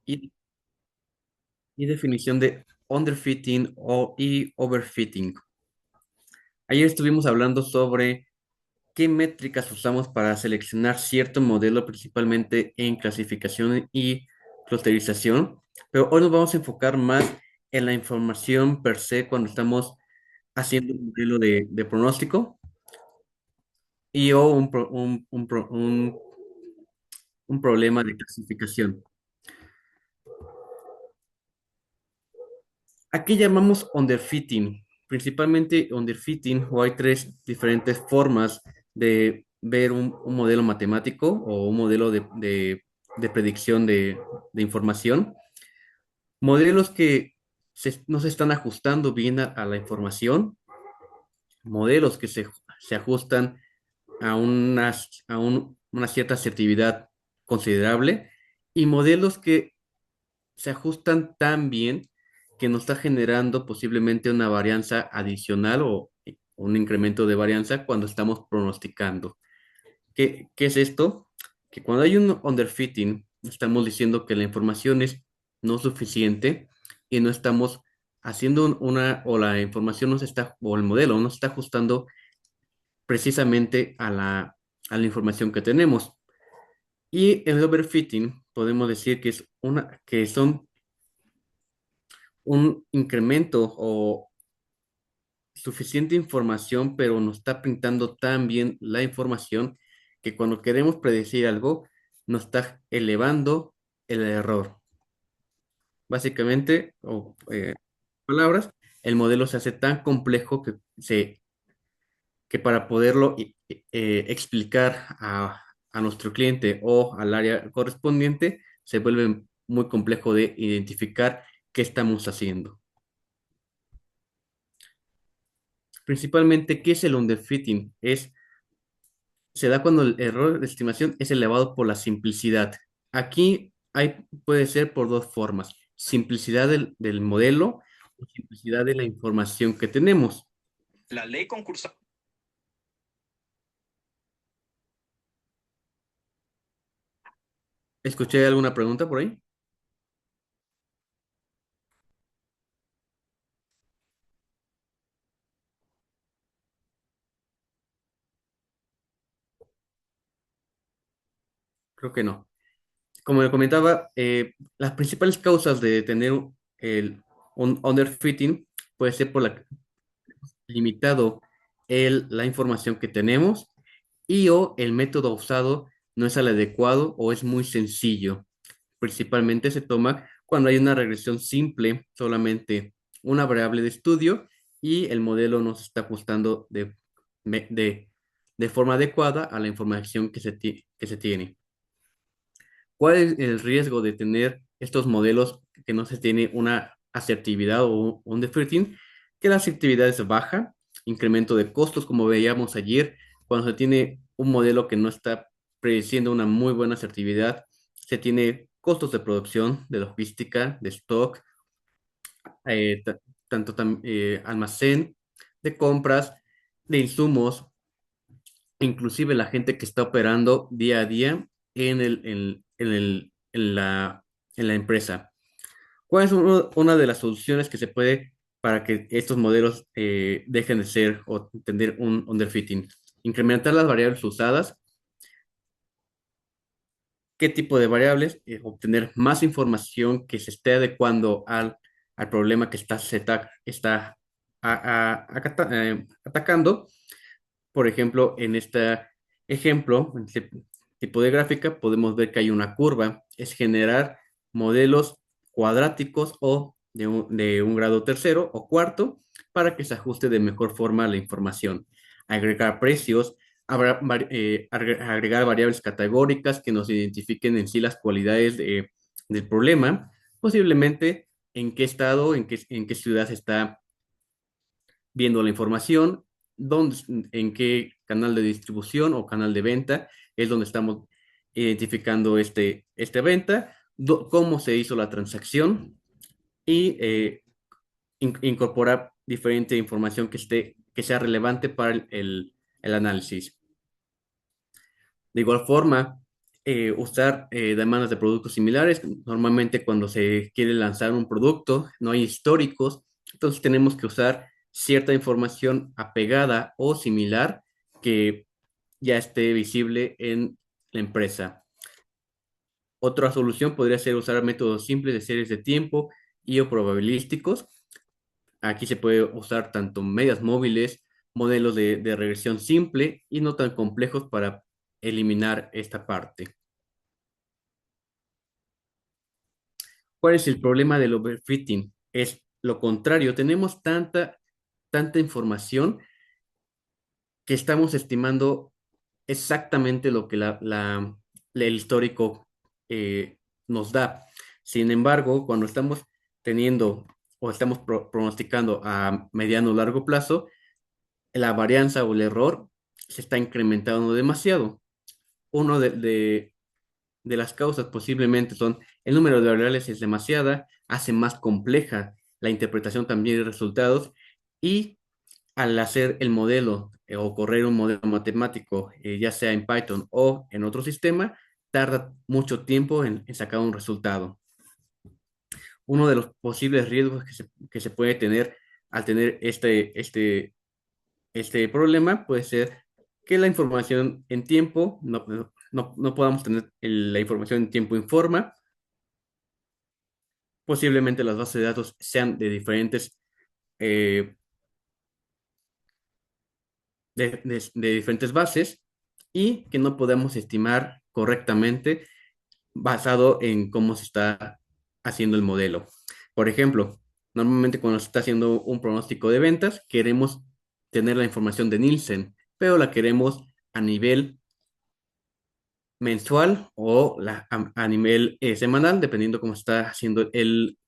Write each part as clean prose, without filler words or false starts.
y, y definición de underfitting y overfitting. Ayer estuvimos hablando sobre qué métricas usamos para seleccionar cierto modelo, principalmente en clasificación y clusterización, pero hoy nos vamos a enfocar más en la información per se cuando estamos haciendo un modelo de pronóstico y o un problema de clasificación. Aquí llamamos underfitting, principalmente underfitting, o hay tres diferentes formas de ver un modelo matemático o un modelo de predicción de información. Modelos que no se están ajustando bien a la información, modelos que se ajustan una cierta asertividad considerable y modelos que se ajustan tan bien que nos está generando posiblemente una varianza adicional o un incremento de varianza cuando estamos pronosticando. ¿Qué es esto? Que cuando hay un underfitting, estamos diciendo que la información es no suficiente y no estamos haciendo o la información no se está, o el modelo no se está ajustando precisamente a la información que tenemos. Y el overfitting podemos decir que que son un incremento o suficiente información, pero nos está pintando tan bien la información que cuando queremos predecir algo, nos está elevando el error. Básicamente, palabras, el modelo se hace tan complejo que para poderlo explicar a nuestro cliente o al área correspondiente, se vuelve muy complejo de identificar qué estamos haciendo. Principalmente, ¿qué es el underfitting? Se da cuando el error de estimación es elevado por la simplicidad. Aquí puede ser por dos formas: simplicidad del modelo o simplicidad de la información que tenemos. La ley concursal. ¿Escuché alguna pregunta por ahí? Creo que no. Como le comentaba, las principales causas de tener un underfitting puede ser por limitado la información que tenemos y o el método usado no es el adecuado o es muy sencillo. Principalmente se toma cuando hay una regresión simple, solamente una variable de estudio y el modelo no se está ajustando de, de forma adecuada a la información que se tiene. ¿Cuál es el riesgo de tener estos modelos que no se tiene una asertividad o un deflecting? Que la asertividad es baja, incremento de costos, como veíamos ayer, cuando se tiene un modelo que no está prediciendo una muy buena asertividad, se tiene costos de producción, de logística, de stock, eh, ta- almacén, de compras, de insumos, inclusive la gente que está operando día a día en la empresa. ¿Cuál es una de las soluciones que se puede para que estos modelos dejen de ser o tener un underfitting? Incrementar las variables usadas. ¿Qué tipo de variables? Obtener más información que se esté adecuando al problema que está atacando. Por ejemplo, en este ejemplo, en este tipo de gráfica, podemos ver que hay una curva. Es generar modelos cuadráticos o de un grado tercero o cuarto para que se ajuste de mejor forma a la información. Agregar precios, agregar variables categóricas que nos identifiquen en sí las cualidades del problema, posiblemente en qué estado, en qué ciudad se está viendo la información, en qué canal de distribución o canal de venta es donde estamos identificando esta venta, cómo se hizo la transacción y incorporar diferente información que sea relevante para el análisis. De igual forma, usar demandas de productos similares. Normalmente cuando se quiere lanzar un producto, no hay históricos, entonces tenemos que usar cierta información apegada o similar que ya esté visible en la empresa. Otra solución podría ser usar métodos simples de series de tiempo y o probabilísticos. Aquí se puede usar tanto medias móviles, modelos de regresión simple y no tan complejos para eliminar esta parte. ¿Cuál es el problema del overfitting? Es lo contrario, tenemos tanta información que estamos estimando exactamente lo que el histórico nos da. Sin embargo, cuando estamos teniendo o estamos pronosticando a mediano o largo plazo, la varianza o el error se está incrementando demasiado. Uno de las causas posiblemente son el número de variables es demasiada, hace más compleja la interpretación también de resultados y al hacer el modelo o correr un modelo matemático, ya sea en Python o en otro sistema, tarda mucho tiempo en sacar un resultado. Uno de los posibles riesgos que se puede tener al tener este problema puede ser que la información en tiempo, no podamos tener la información en tiempo en forma. Posiblemente las bases de datos sean eh, de diferentes bases y que no podemos estimar correctamente basado en cómo se está haciendo el modelo. Por ejemplo, normalmente cuando se está haciendo un pronóstico de ventas, queremos tener la información de Nielsen, pero la queremos a nivel mensual o a nivel semanal, dependiendo cómo está haciendo el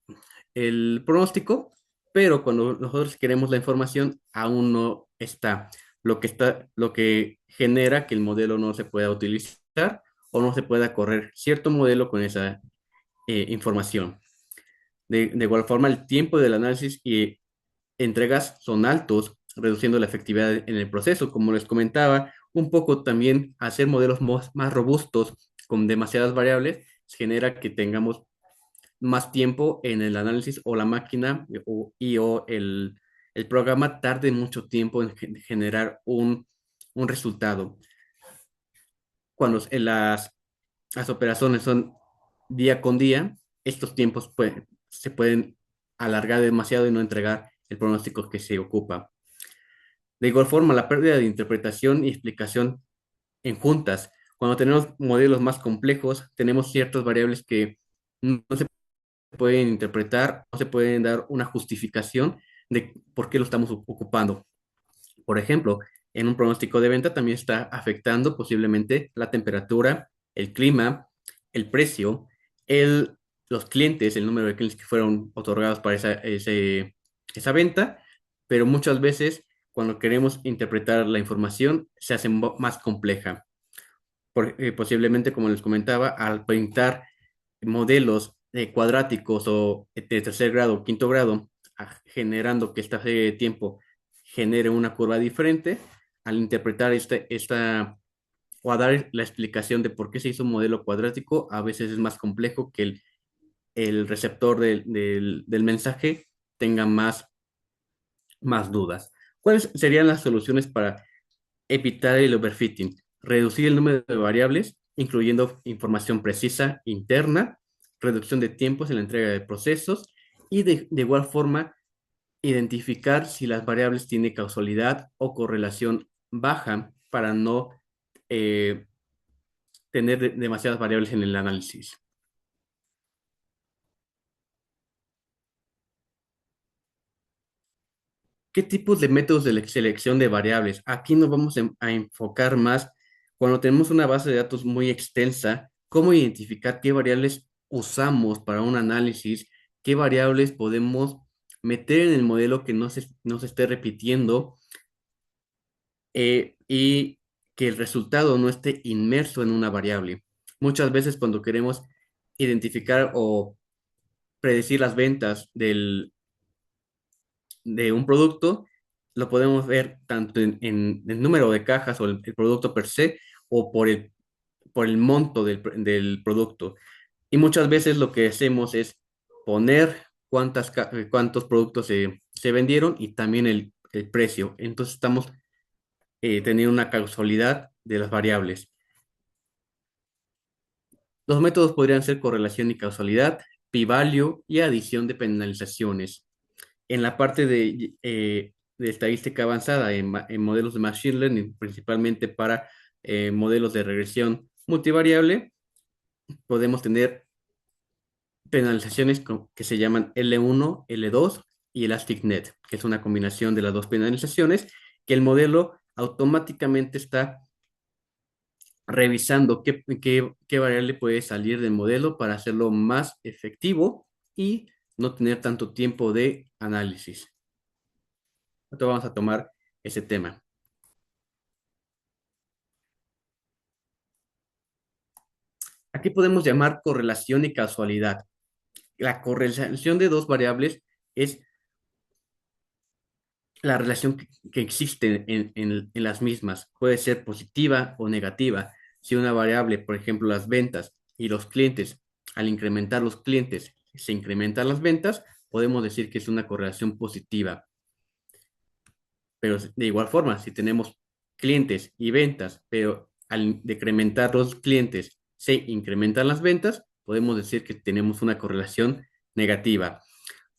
pronóstico, pero cuando nosotros queremos la información, aún no está. Lo que genera que el modelo no se pueda utilizar o no se pueda correr cierto modelo con esa información. De igual forma, el tiempo del análisis y entregas son altos, reduciendo la efectividad en el proceso. Como les comentaba, un poco también hacer modelos más robustos con demasiadas variables genera que tengamos más tiempo en el análisis o la máquina o el programa tarde mucho tiempo en generar un resultado. Cuando las operaciones son día con día, estos tiempos se pueden alargar demasiado y no entregar el pronóstico que se ocupa. De igual forma, la pérdida de interpretación y explicación en juntas. Cuando tenemos modelos más complejos, tenemos ciertas variables que no se pueden interpretar, no se pueden dar una justificación de por qué lo estamos ocupando. Por ejemplo, en un pronóstico de venta también está afectando posiblemente la temperatura, el clima, el precio, el, los clientes, el número de clientes que fueron otorgados para esa venta, pero muchas veces cuando queremos interpretar la información se hace más compleja. Posiblemente, como les comentaba, al pintar modelos cuadráticos o de tercer grado, quinto grado, generando que esta serie de tiempo genere una curva diferente, al interpretar o a dar la explicación de por qué se hizo un modelo cuadrático, a veces es más complejo que el receptor del mensaje tenga más dudas. ¿Cuáles serían las soluciones para evitar el overfitting? Reducir el número de variables, incluyendo información precisa interna, reducción de tiempos en la entrega de procesos y de igual forma identificar si las variables tienen causalidad o correlación baja para no eh, tener demasiadas variables en el análisis. ¿Qué tipos de métodos de selección de variables? Aquí nos vamos a enfocar más cuando tenemos una base de datos muy extensa, cómo identificar qué variables usamos para un análisis, qué variables podemos meter en el modelo que no se esté repitiendo y que el resultado no esté inmerso en una variable. Muchas veces cuando queremos identificar o predecir las ventas de un producto, lo podemos ver tanto en el número de cajas o el producto per se, o por el monto del producto. Y muchas veces lo que hacemos es poner cuántos productos se vendieron y también el precio. Entonces estamos teniendo una causalidad de las variables. Los métodos podrían ser correlación y causalidad, p-value y adición de penalizaciones. En la parte de estadística avanzada, en modelos de Machine Learning, principalmente para modelos de regresión multivariable, podemos tener penalizaciones que se llaman L1, L2 y ElasticNet, que es una combinación de las dos penalizaciones, que el modelo automáticamente está revisando qué variable puede salir del modelo para hacerlo más efectivo y no tener tanto tiempo de análisis. Entonces vamos a tomar ese tema. Aquí podemos llamar correlación y casualidad. La correlación de dos variables es la relación que existe en las mismas. Puede ser positiva o negativa. Si una variable, por ejemplo, las ventas y los clientes, al incrementar los clientes, se incrementan las ventas, podemos decir que es una correlación positiva. Pero de igual forma, si tenemos clientes y ventas, pero al decrementar los clientes se incrementan las ventas, podemos decir que tenemos una correlación negativa.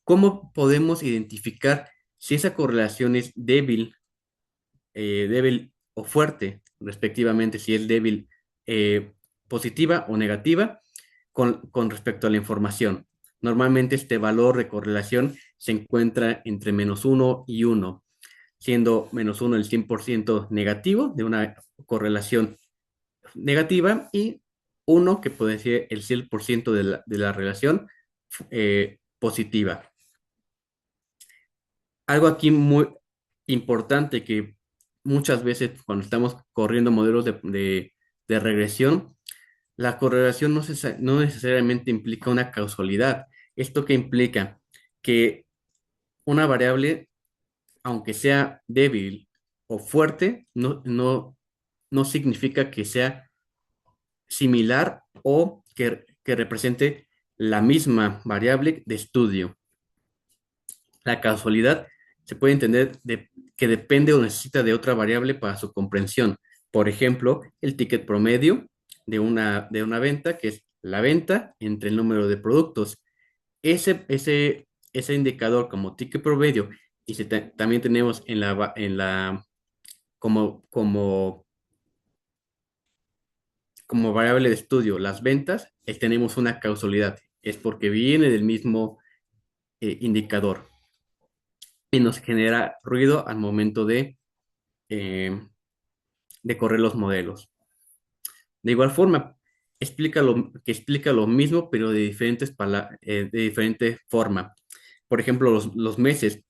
¿Cómo podemos identificar si esa correlación es débil o fuerte, respectivamente, si es débil, positiva o negativa, con respecto a la información? Normalmente este valor de correlación se encuentra entre -1 y 1, siendo -1 el 100% negativo de una correlación negativa y 1 que puede ser el 100% de la relación positiva. Algo aquí muy importante que muchas veces cuando estamos corriendo modelos de regresión, la correlación no necesariamente implica una causalidad. ¿Esto qué implica? Que una variable, aunque sea débil o fuerte, no significa que sea similar o que represente la misma variable de estudio. La causalidad se puede entender que depende o necesita de otra variable para su comprensión. Por ejemplo, el ticket promedio de una venta, que es la venta entre el número de productos. Ese indicador como ticket promedio, y también tenemos como, como variable de estudio las ventas, tenemos una causalidad. Es porque viene del mismo indicador y nos genera ruido al momento eh, de correr los modelos. De igual forma, explica lo mismo, pero de diferente forma. Por ejemplo, los meses,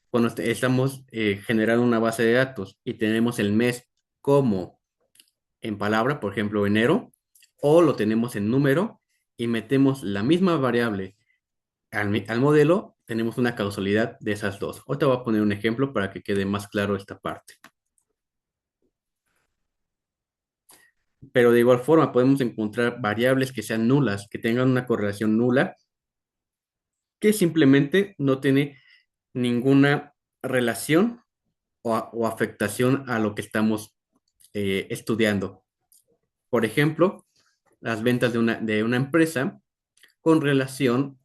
cuando estamos generando una base de datos y tenemos el mes como en palabra, por ejemplo, enero, o lo tenemos en número y metemos la misma variable al modelo, tenemos una causalidad de esas dos. Ahorita voy a poner un ejemplo para que quede más claro esta parte. Pero de igual forma podemos encontrar variables que sean nulas, que tengan una correlación nula, que simplemente no tiene ninguna relación o afectación a lo que estamos estudiando. Por ejemplo, las ventas de una empresa con relación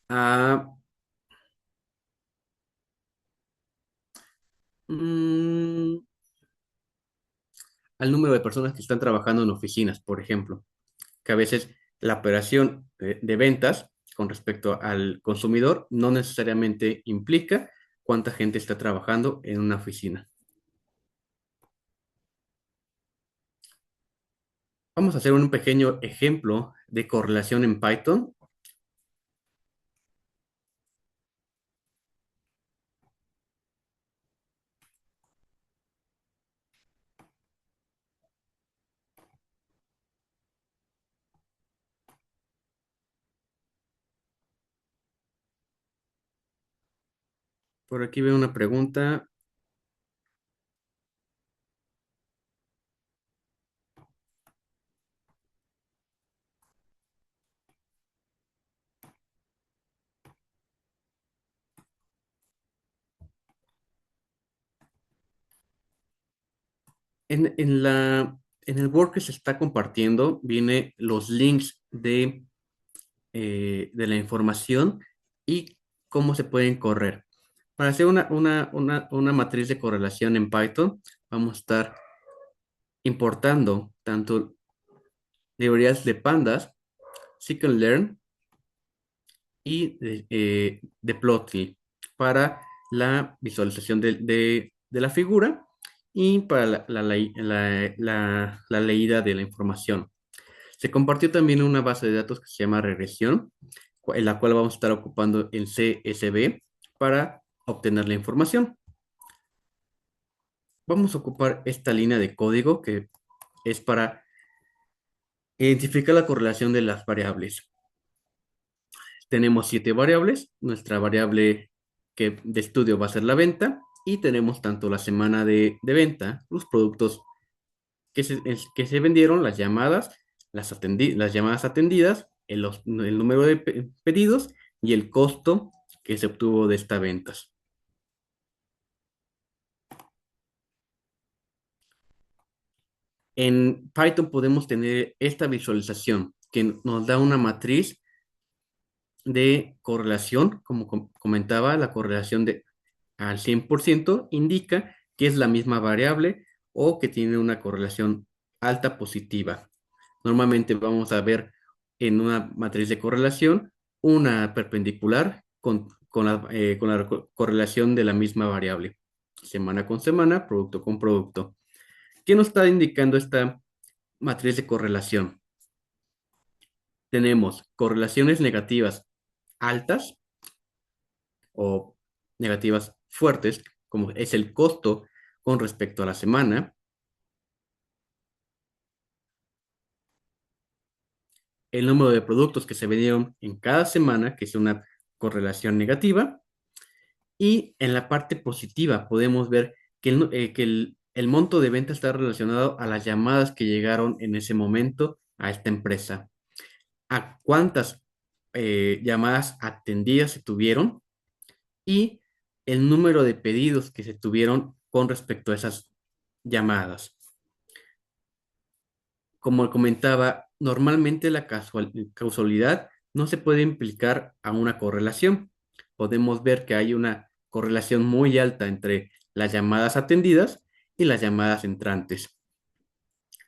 a, mm, al número de personas que están trabajando en oficinas, por ejemplo, que a veces la operación de ventas con respecto al consumidor no necesariamente implica cuánta gente está trabajando en una oficina. Vamos a hacer un pequeño ejemplo de correlación en Python. Por aquí veo una pregunta. En el Word que se está compartiendo, viene los links de la información y cómo se pueden correr. Para hacer una matriz de correlación en Python, vamos a estar importando tanto librerías de pandas, scikit-learn y de Plotly para la visualización de la figura y para la leída de la información. Se compartió también una base de datos que se llama regresión, en la cual vamos a estar ocupando el CSV para obtener la información. Vamos a ocupar esta línea de código que es para identificar la correlación de las variables. Tenemos 7 variables. Nuestra variable de estudio va a ser la venta y tenemos tanto la semana de venta, los productos que se vendieron, las llamadas, las llamadas atendidas, el número de pedidos y el costo que se obtuvo de estas ventas. En Python podemos tener esta visualización que nos da una matriz de correlación, como comentaba, la correlación de al 100% indica que es la misma variable o que tiene una correlación alta positiva. Normalmente vamos a ver en una matriz de correlación una perpendicular con la correlación de la misma variable, semana con semana, producto con producto. ¿Qué nos está indicando esta matriz de correlación? Tenemos correlaciones negativas altas o negativas fuertes, como es el costo con respecto a la semana, el número de productos que se vendieron en cada semana, que es una correlación negativa, y en la parte positiva podemos ver que el monto de venta está relacionado a las llamadas que llegaron en ese momento a esta empresa, a cuántas llamadas atendidas se tuvieron y el número de pedidos que se tuvieron con respecto a esas llamadas. Como comentaba, normalmente la causalidad no se puede implicar a una correlación. Podemos ver que hay una correlación muy alta entre las llamadas atendidas y las llamadas entrantes.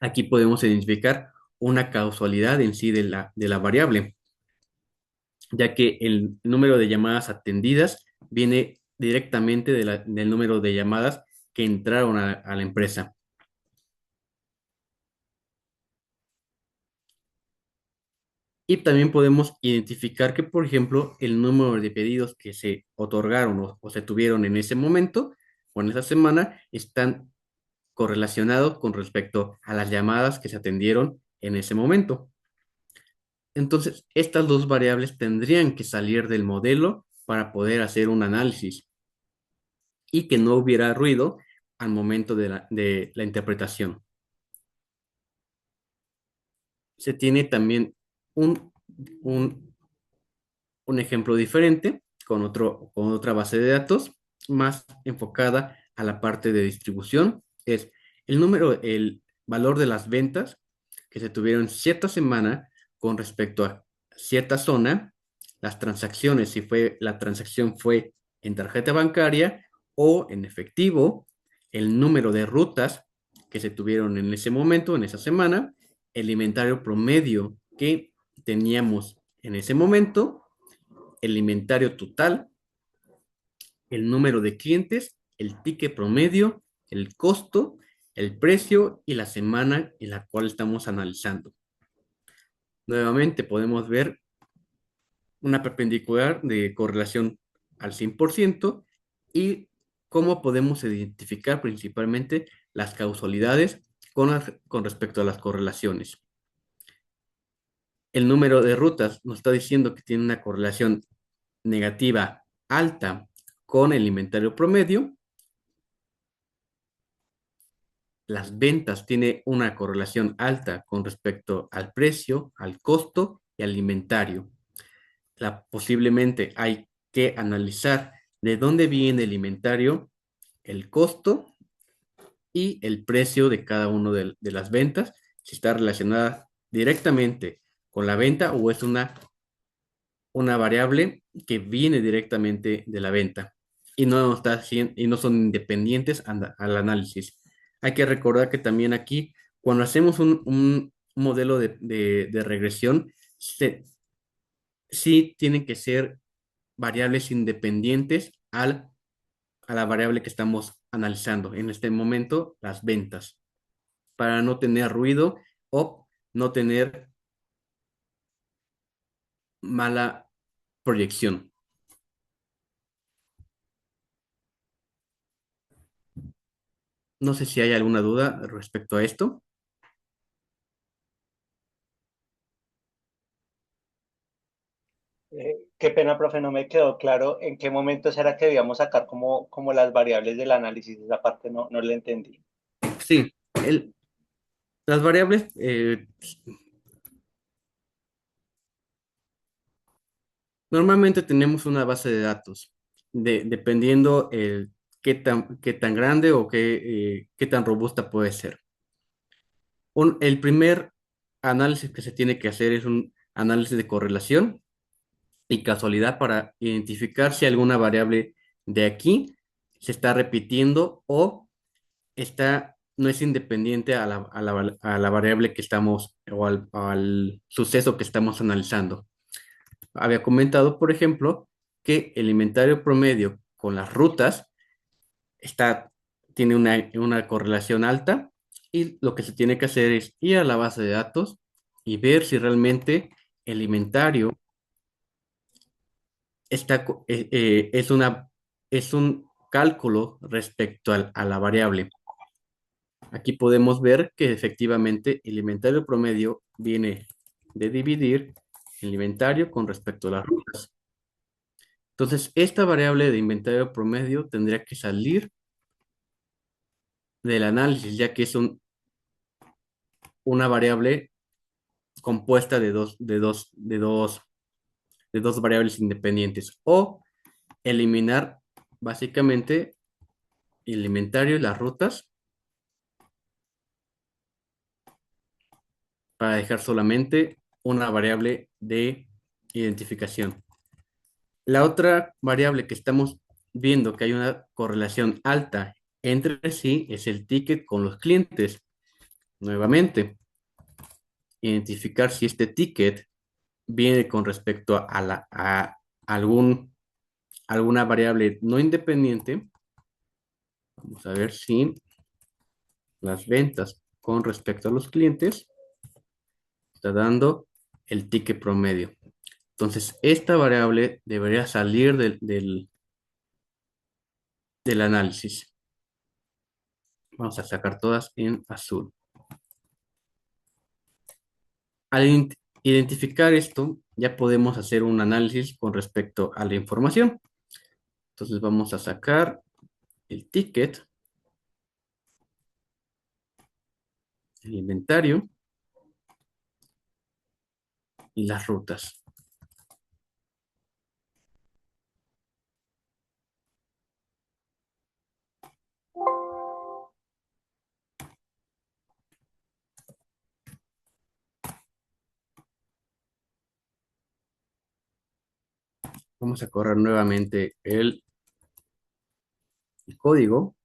Aquí podemos identificar una causalidad en sí de la variable, ya que el número de llamadas atendidas viene directamente del número de llamadas que entraron a la empresa. Y también podemos identificar que, por ejemplo, el número de pedidos que se otorgaron o se tuvieron en ese momento o en esa semana están correlacionados con respecto a las llamadas que se atendieron en ese momento. Entonces, estas dos variables tendrían que salir del modelo para poder hacer un análisis y que no hubiera ruido al momento de la interpretación. Se tiene también un, un un ejemplo diferente con otra base de datos más enfocada a la parte de distribución. Es el valor de las ventas que se tuvieron cierta semana con respecto a cierta zona, las transacciones, si la transacción fue en tarjeta bancaria o en efectivo, el número de rutas que se tuvieron en ese momento, en esa semana, el inventario promedio que teníamos en ese momento, el inventario total, el número de clientes, el ticket promedio, el costo, el precio y la semana en la cual estamos analizando. Nuevamente podemos ver una perpendicular de correlación al 100% y cómo podemos identificar principalmente las causalidades con respecto a las correlaciones. El número de rutas nos está diciendo que tiene una correlación negativa alta con el inventario promedio. Las ventas tienen una correlación alta con respecto al precio, al costo y al inventario. Posiblemente hay que analizar de dónde viene el inventario, el costo y el precio de cada uno de las ventas, si está relacionada directamente con la venta o es una variable que viene directamente de la venta y no son independientes al análisis. Hay que recordar que también aquí, cuando hacemos un modelo de regresión, sí tienen que ser variables independientes a la variable que estamos analizando. En este momento, las ventas, para no tener ruido o no tener mala proyección. No sé si hay alguna duda respecto a esto. Qué pena, profe, no me quedó claro en qué momento será que debíamos sacar como las variables del análisis. Esa parte no le entendí. Sí, las variables, normalmente tenemos una base de datos, dependiendo qué tan grande o qué tan robusta puede ser. El primer análisis que se tiene que hacer es un análisis de correlación y casualidad para identificar si alguna variable de aquí se está repitiendo o no es independiente a la variable que estamos o al suceso que estamos analizando. Había comentado, por ejemplo, que el inventario promedio con las rutas está, tiene una correlación alta y lo que se tiene que hacer es ir a la base de datos y ver si realmente el inventario es un cálculo respecto a la variable. Aquí podemos ver que efectivamente el inventario promedio viene de dividir el inventario con respecto a las rutas. Entonces, esta variable de inventario promedio tendría que salir del análisis, ya que es una variable compuesta de dos variables independientes. O eliminar básicamente el inventario y las rutas para dejar solamente una variable de identificación. La otra variable que estamos viendo que hay una correlación alta entre sí es el ticket con los clientes. Nuevamente, identificar si este ticket viene con respecto a alguna variable no independiente. Vamos a ver si las ventas con respecto a los clientes está dando el ticket promedio. Entonces, esta variable debería salir del análisis. Vamos a sacar todas en azul. Al identificar esto, ya podemos hacer un análisis con respecto a la información. Entonces vamos a sacar el ticket, el inventario y las rutas. Vamos a correr nuevamente el código.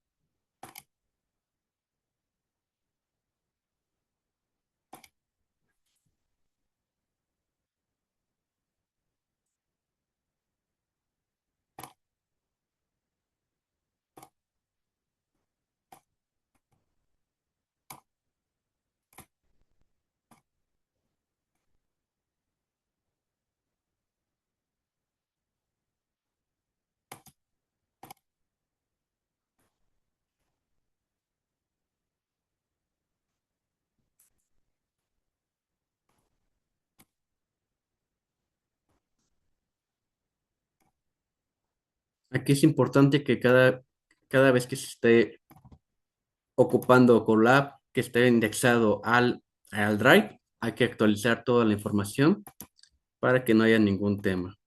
Aquí es importante que cada vez que se esté ocupando Colab, que esté indexado al Drive, hay que actualizar toda la información para que no haya ningún tema.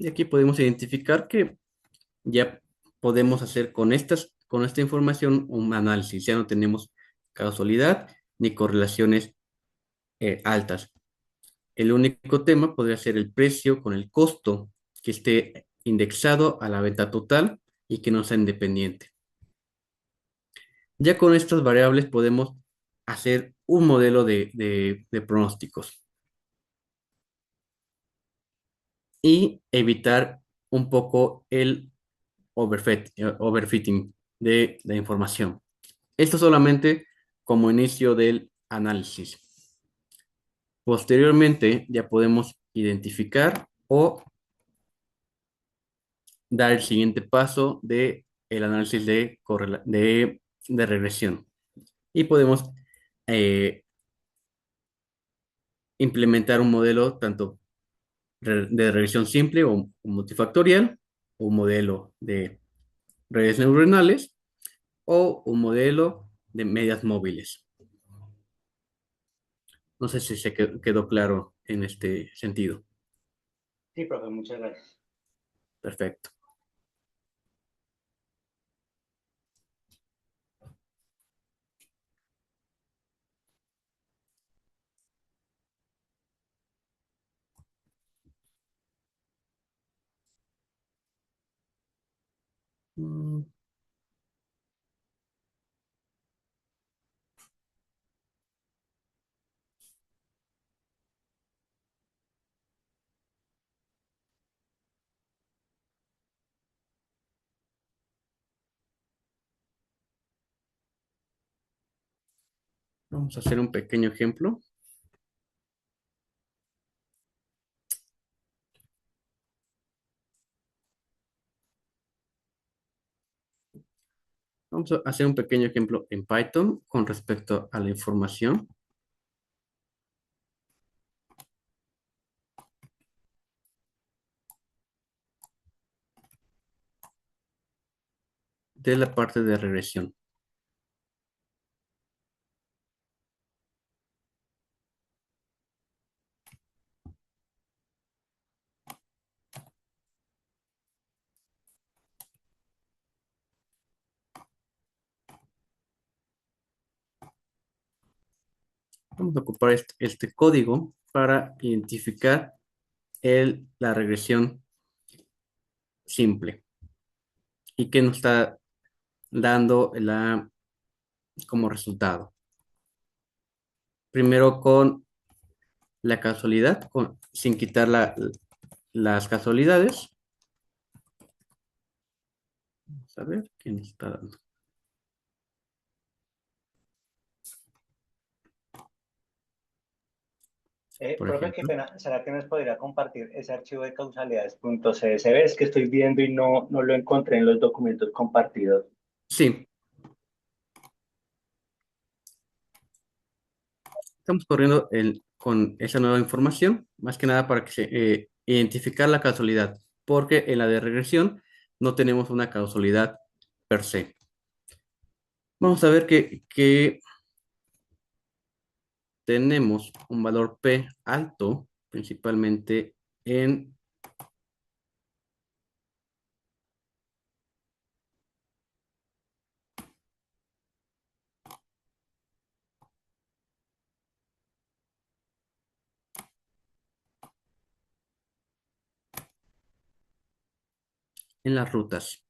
Y aquí podemos identificar que ya podemos hacer con esta información un análisis. Ya no tenemos causalidad ni correlaciones altas. El único tema podría ser el precio con el costo que esté indexado a la venta total y que no sea independiente. Ya con estas variables podemos hacer un modelo de pronósticos y evitar un poco el overfitting de la información. Esto solamente como inicio del análisis. Posteriormente ya podemos identificar o dar el siguiente paso de el análisis de regresión. Y podemos eh, implementar un modelo tanto de regresión simple o multifactorial, un modelo de redes neuronales o un modelo de medias móviles. No sé si se quedó claro en este sentido. Sí, profe, muchas gracias. Perfecto. Mm, Vamos a hacer un pequeño ejemplo. Vamos a hacer un pequeño ejemplo en Python con respecto a la información de la parte de regresión. Vamos a ocupar este código para identificar la regresión simple y que nos está dando como resultado. Primero con la casualidad, sin quitar las casualidades. Vamos a ver qué nos está dando. Por Profe, qué ejemplo. pena. ¿Será que nos podría compartir ese archivo de causalidades.csv? Es que estoy viendo y no lo encontré en los documentos compartidos. Sí, estamos corriendo con esa nueva información, más que nada para que identificar la causalidad, porque en la de regresión no tenemos una causalidad per se. Vamos a ver que tenemos un valor P alto, principalmente en, en las rutas.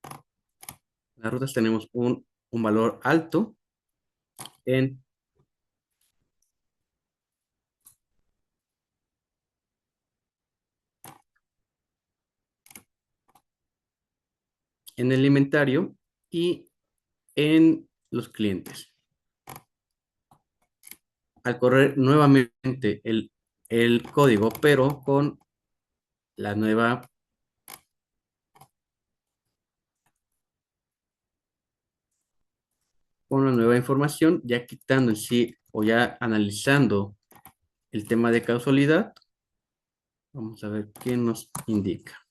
En las rutas tenemos un valor alto en, en el inventario y en los clientes. Al correr nuevamente el código, pero la nueva, con la nueva información, ya quitando en sí o ya analizando el tema de causalidad, vamos a ver qué nos indica.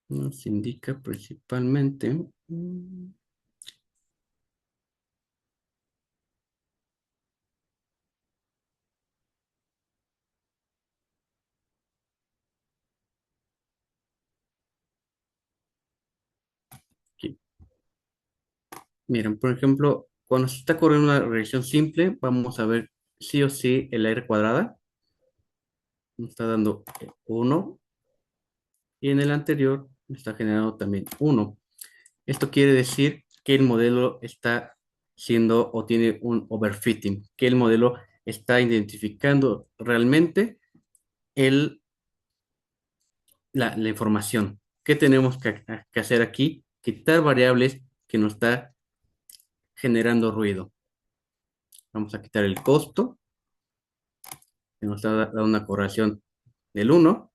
Nos indica principalmente Miren, por ejemplo, cuando se está corriendo una regresión simple, vamos a ver sí o sí el R cuadrada. Nos está dando 1 y en el anterior me está generando también 1. Esto quiere decir que el modelo está siendo o tiene un overfitting, que el modelo está identificando realmente el, la información. ¿Qué tenemos que hacer aquí? Quitar variables que nos está generando ruido. Vamos a quitar el costo, que nos está dando una correlación del 1.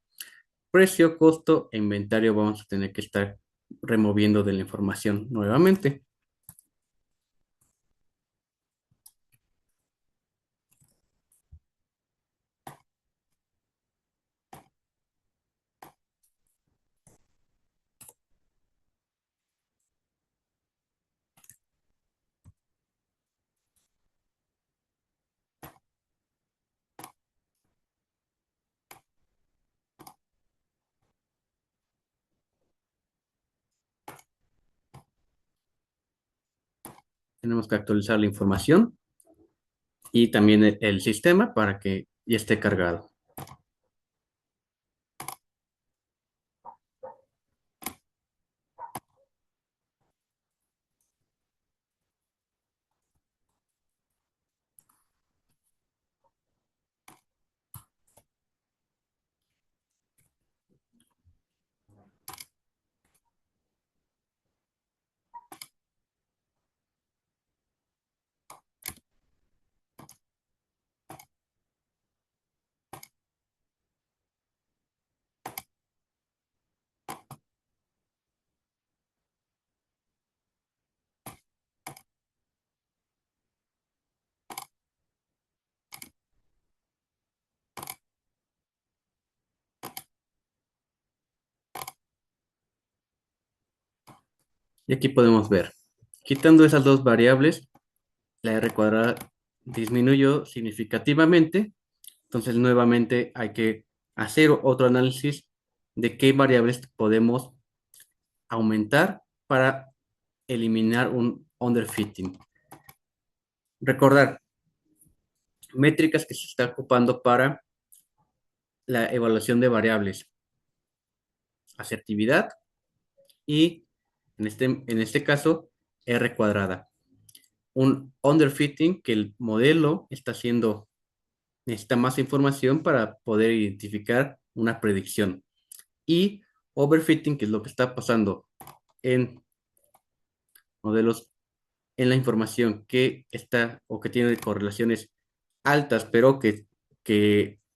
Precio, costo e inventario vamos a tener que estar removiendo de la información nuevamente. Tenemos que actualizar la información y también el sistema para que ya esté cargado. Y aquí podemos ver, quitando esas dos variables, la R cuadrada disminuyó significativamente. Entonces, nuevamente hay que hacer otro análisis de qué variables podemos aumentar para eliminar un underfitting. Recordar, métricas que se está ocupando para la evaluación de variables, asertividad y en este caso R cuadrada. Un underfitting que el modelo está haciendo, necesita más información para poder identificar una predicción. Y overfitting, que es lo que está pasando en modelos, en la información que está o que tiene correlaciones altas, pero que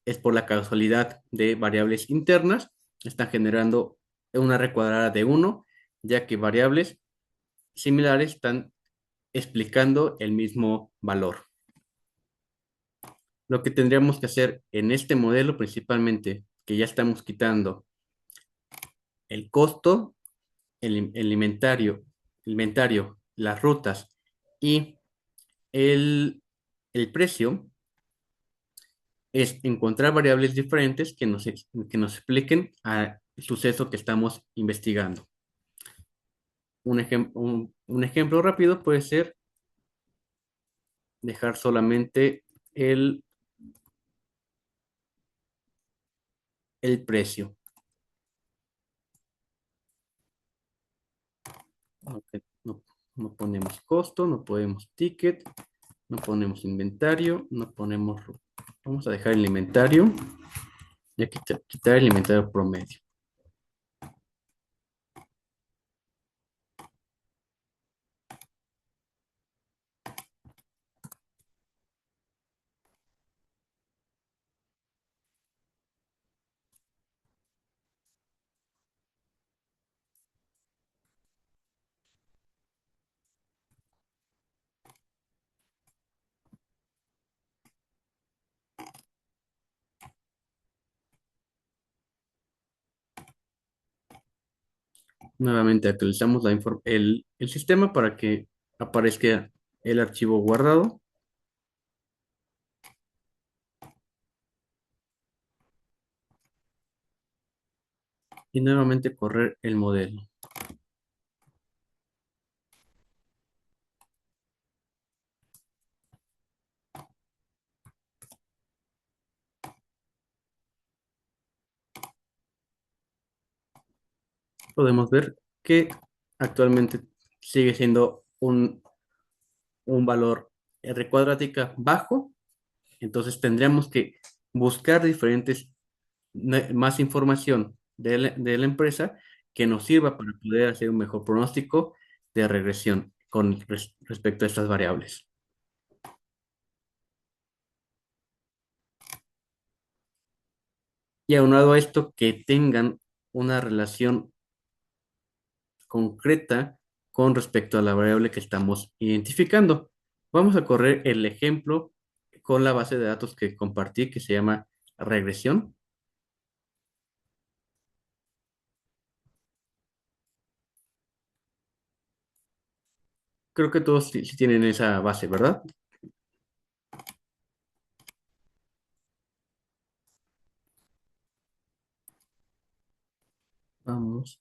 es por la causalidad de variables internas, están generando una recuadrada de 1, ya que variables similares están explicando el mismo valor. Lo que tendríamos que hacer en este modelo principalmente, que ya estamos quitando el costo, el inventario, las rutas y el, el precio, es encontrar variables diferentes que nos expliquen al suceso que estamos investigando. Un ejemplo rápido puede ser dejar solamente el, el precio. Ok, no, no ponemos costo, no ponemos ticket, no ponemos inventario, no ponemos... Vamos a dejar el inventario y a quitar el inventario promedio. Nuevamente actualizamos el sistema para que aparezca el archivo guardado y nuevamente correr el modelo. podemos ver que actualmente sigue siendo un valor R cuadrática bajo. Entonces tendríamos que buscar diferentes, más información de la empresa que nos sirva para poder hacer un mejor pronóstico de regresión con respecto a estas variables. Y aunado a esto, que tengan una relación concreta con respecto a la variable que estamos identificando. Vamos a correr el ejemplo con la base de datos que compartí, que se llama regresión. Creo que todos sí tienen esa base, ¿verdad? Vamos.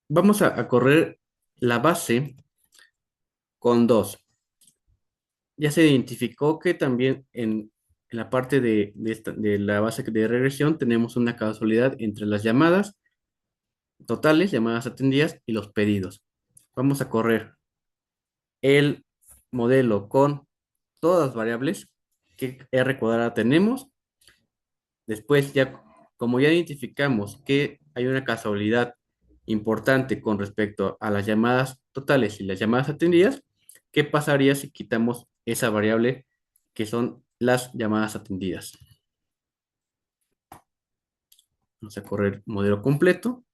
Vamos a correr la base con dos. Ya se identificó que también en la parte de la base de regresión tenemos una causalidad entre las llamadas totales, llamadas atendidas y los pedidos. Vamos a correr el modelo con todas las variables que R cuadrada tenemos. Después, ya como ya identificamos que hay una casualidad importante con respecto a las llamadas totales y las llamadas atendidas, ¿qué pasaría si quitamos esa variable que son las llamadas atendidas? Vamos a correr modelo completo.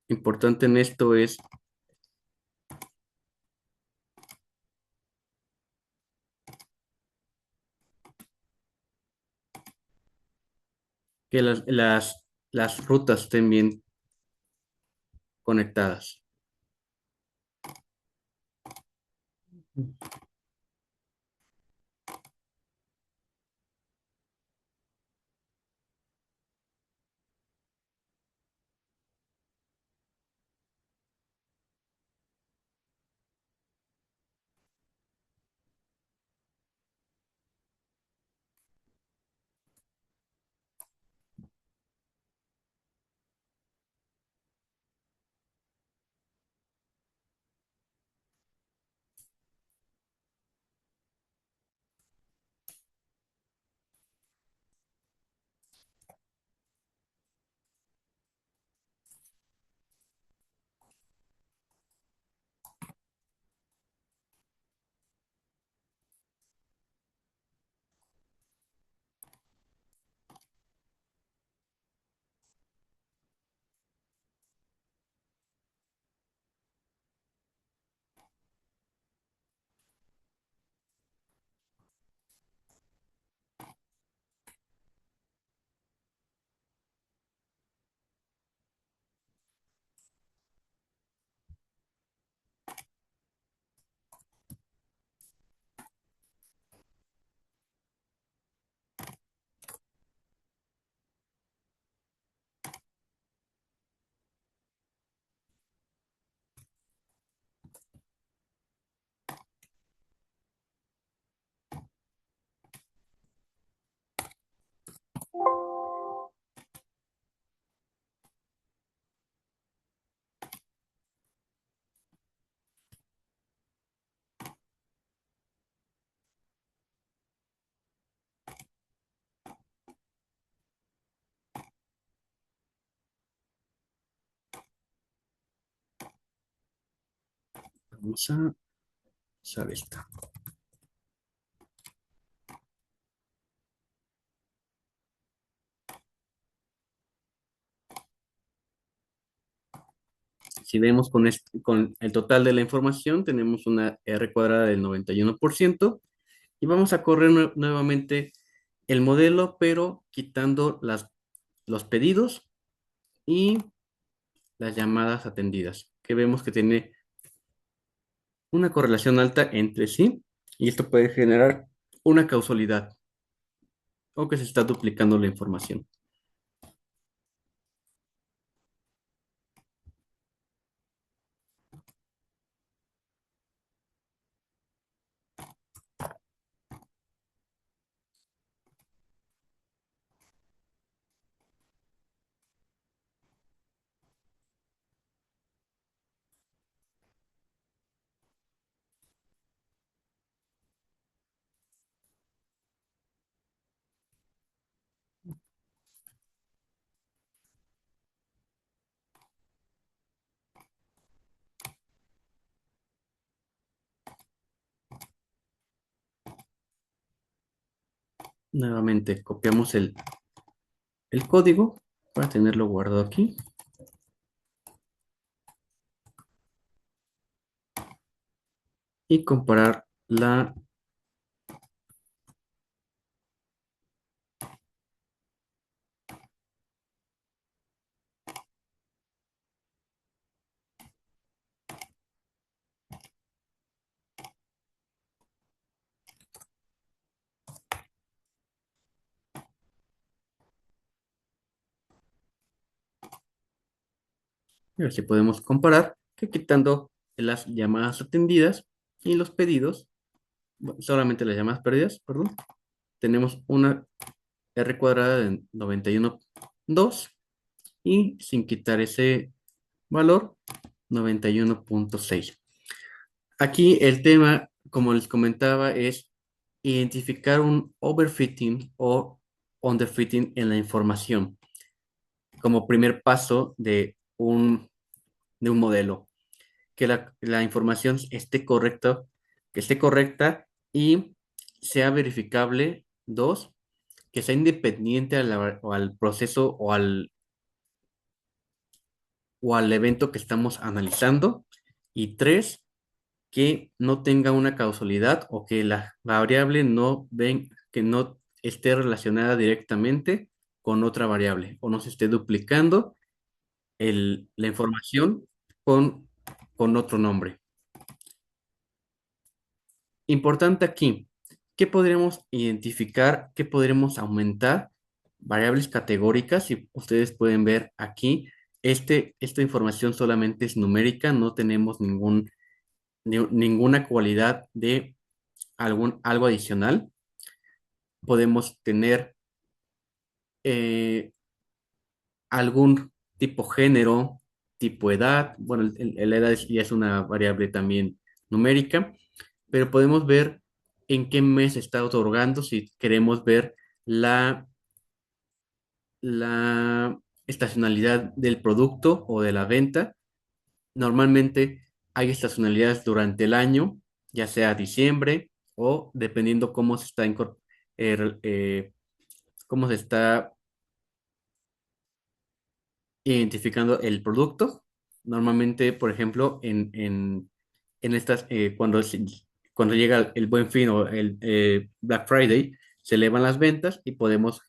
Importante en esto es que las rutas estén bien conectadas. Vamos a usar esta. Si vemos con el total de la información, tenemos una R cuadrada del 91% y vamos a correr nuevamente el modelo, pero quitando los pedidos y las llamadas atendidas, que vemos que tiene una correlación alta entre sí y esto puede generar una causalidad o que se está duplicando la información. Nuevamente copiamos el código para tenerlo guardado aquí y comparar la. A ver si podemos comparar que quitando las llamadas atendidas y los pedidos, solamente las llamadas perdidas, perdón, tenemos una R cuadrada de 91.2 y sin quitar ese valor, 91.6. Aquí el tema, como les comentaba, es identificar un overfitting o underfitting en la información como primer paso de un modelo. Que la información esté correcta, que esté correcta y sea verificable. Dos, que sea independiente o al proceso o al evento que estamos analizando. Y tres, que no tenga una causalidad o que la variable que no esté relacionada directamente con otra variable o no se esté duplicando la información con, con otro nombre. Importante aquí, ¿qué podremos identificar? ¿Qué podremos aumentar? Variables categóricas, si ustedes pueden ver aquí, esta información solamente es numérica, no tenemos ninguna cualidad de algo adicional. Podemos tener eh, algún tipo género, tipo edad, bueno, la edad ya es una variable también numérica, pero podemos ver en qué mes está otorgando si queremos ver la, la estacionalidad del producto o de la venta. Normalmente hay estacionalidades durante el año, ya sea diciembre o dependiendo eh, eh, cómo se está identificando el producto. Normalmente, por ejemplo, en estas, cuando llega el Buen Fin o el Black Friday, se elevan las ventas y podemos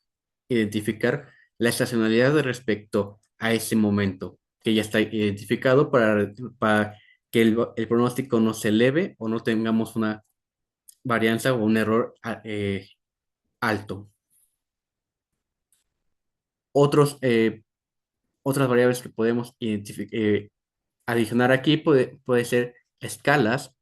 identificar la estacionalidad respecto a ese momento, que ya está identificado para que el pronóstico no se eleve o no tengamos una varianza o un error alto. Otros, otras variables que podemos adicionar aquí puede ser escalas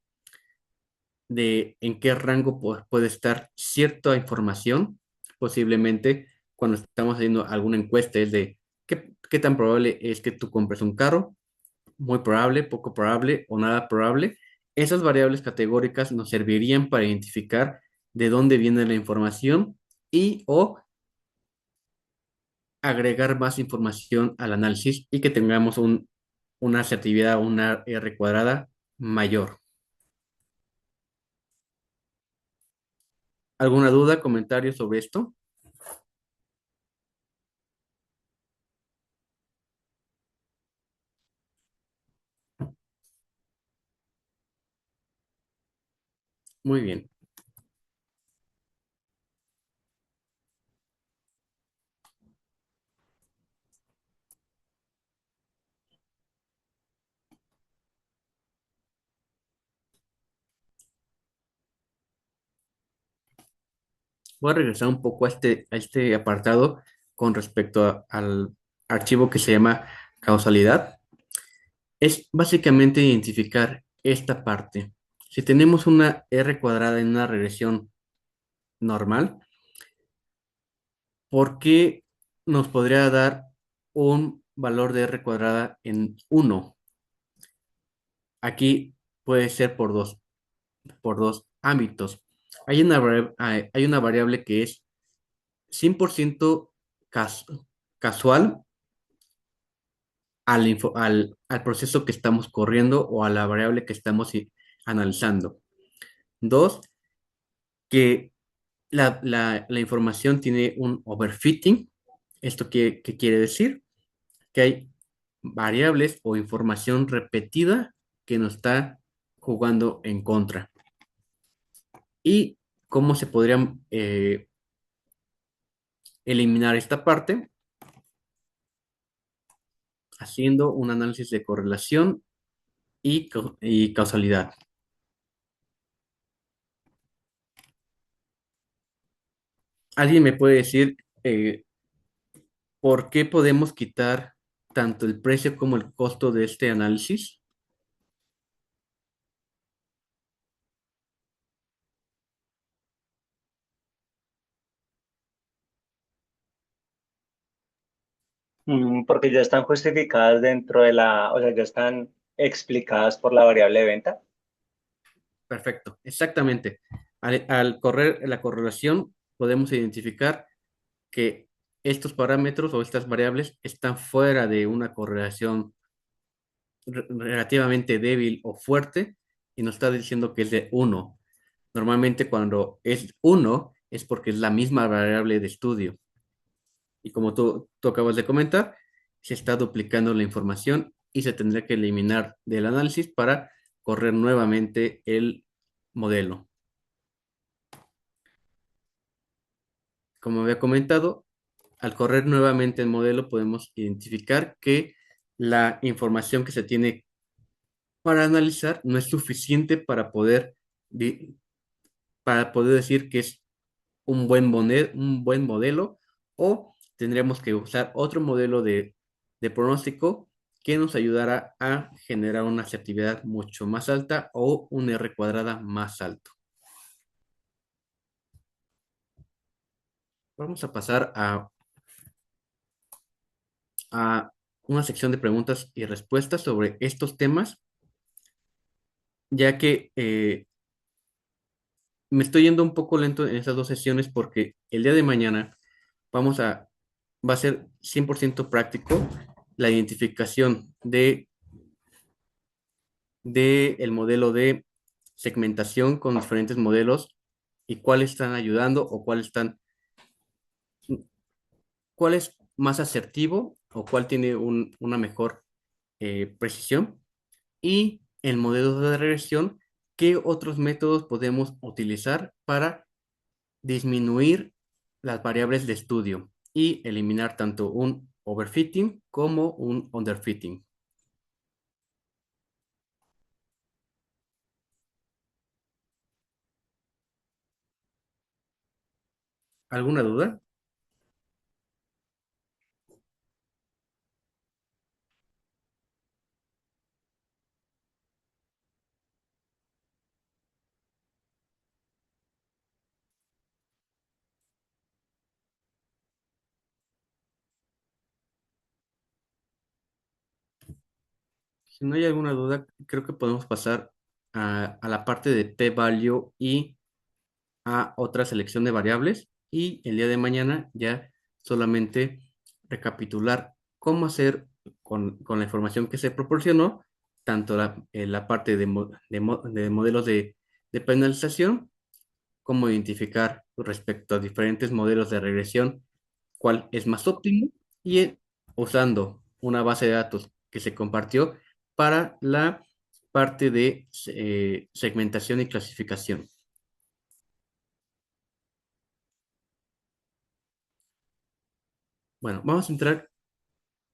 de en qué rango puede estar cierta información. Posiblemente cuando estamos haciendo alguna encuesta es de qué tan probable es que tú compres un carro, muy probable, poco probable o nada probable. Esas variables categóricas nos servirían para identificar de dónde viene la información y o agregar más información al análisis y que tengamos una asertividad, una R cuadrada mayor. ¿Alguna duda, comentario sobre esto? Muy bien. Voy a regresar un poco a este apartado con respecto al archivo que se llama causalidad. Es básicamente identificar esta parte. Si tenemos una R cuadrada en una regresión normal, ¿por qué nos podría dar un valor de R cuadrada en uno? Aquí puede ser por dos ámbitos. Hay una variable que es 100% cas- casual al proceso que estamos corriendo o a la variable que estamos analizando. Dos, que la información tiene un overfitting. ¿Esto qué quiere decir? Que hay variables o información repetida que nos está jugando en contra. ¿Y cómo se podría eliminar esta parte? Haciendo un análisis de correlación y causalidad. ¿Alguien me puede decir por qué podemos quitar tanto el precio como el costo de este análisis? Porque ya están justificadas dentro de la, o sea, ya están explicadas por la variable de venta. Perfecto, exactamente. Al correr la correlación, podemos identificar que estos parámetros o estas variables están fuera de una correlación relativamente débil o fuerte y nos está diciendo que es de uno. Normalmente cuando es uno es porque es la misma variable de estudio. Y como tú acabas de comentar, se está duplicando la información y se tendrá que eliminar del análisis para correr nuevamente el modelo. Como había comentado, al correr nuevamente el modelo podemos identificar que la información que se tiene para analizar no es suficiente di- para poder decir que es un buen modelo o tendríamos que usar otro modelo de pronóstico que nos ayudara a generar una asertividad mucho más alta o un R cuadrada más alto. Vamos a pasar a una sección de preguntas y respuestas sobre estos temas, ya que me estoy yendo un poco lento en estas dos sesiones porque el día de mañana vamos a, va a ser 100% práctico la identificación de el modelo de segmentación con diferentes modelos y cuáles están ayudando o cuál es más asertivo o cuál tiene una mejor precisión y el modelo de regresión, qué otros métodos podemos utilizar para disminuir las variables de estudio y eliminar tanto un overfitting como un underfitting. ¿Alguna duda? Si no hay alguna duda, creo que podemos pasar a la parte de p-value y a otra selección de variables y el día de mañana ya solamente recapitular cómo hacer con la información que se proporcionó, tanto la parte de modelos de penalización cómo identificar respecto a diferentes modelos de regresión cuál es más óptimo y usando una base de datos que se compartió para la parte de segmentación y clasificación. Bueno, vamos a entrar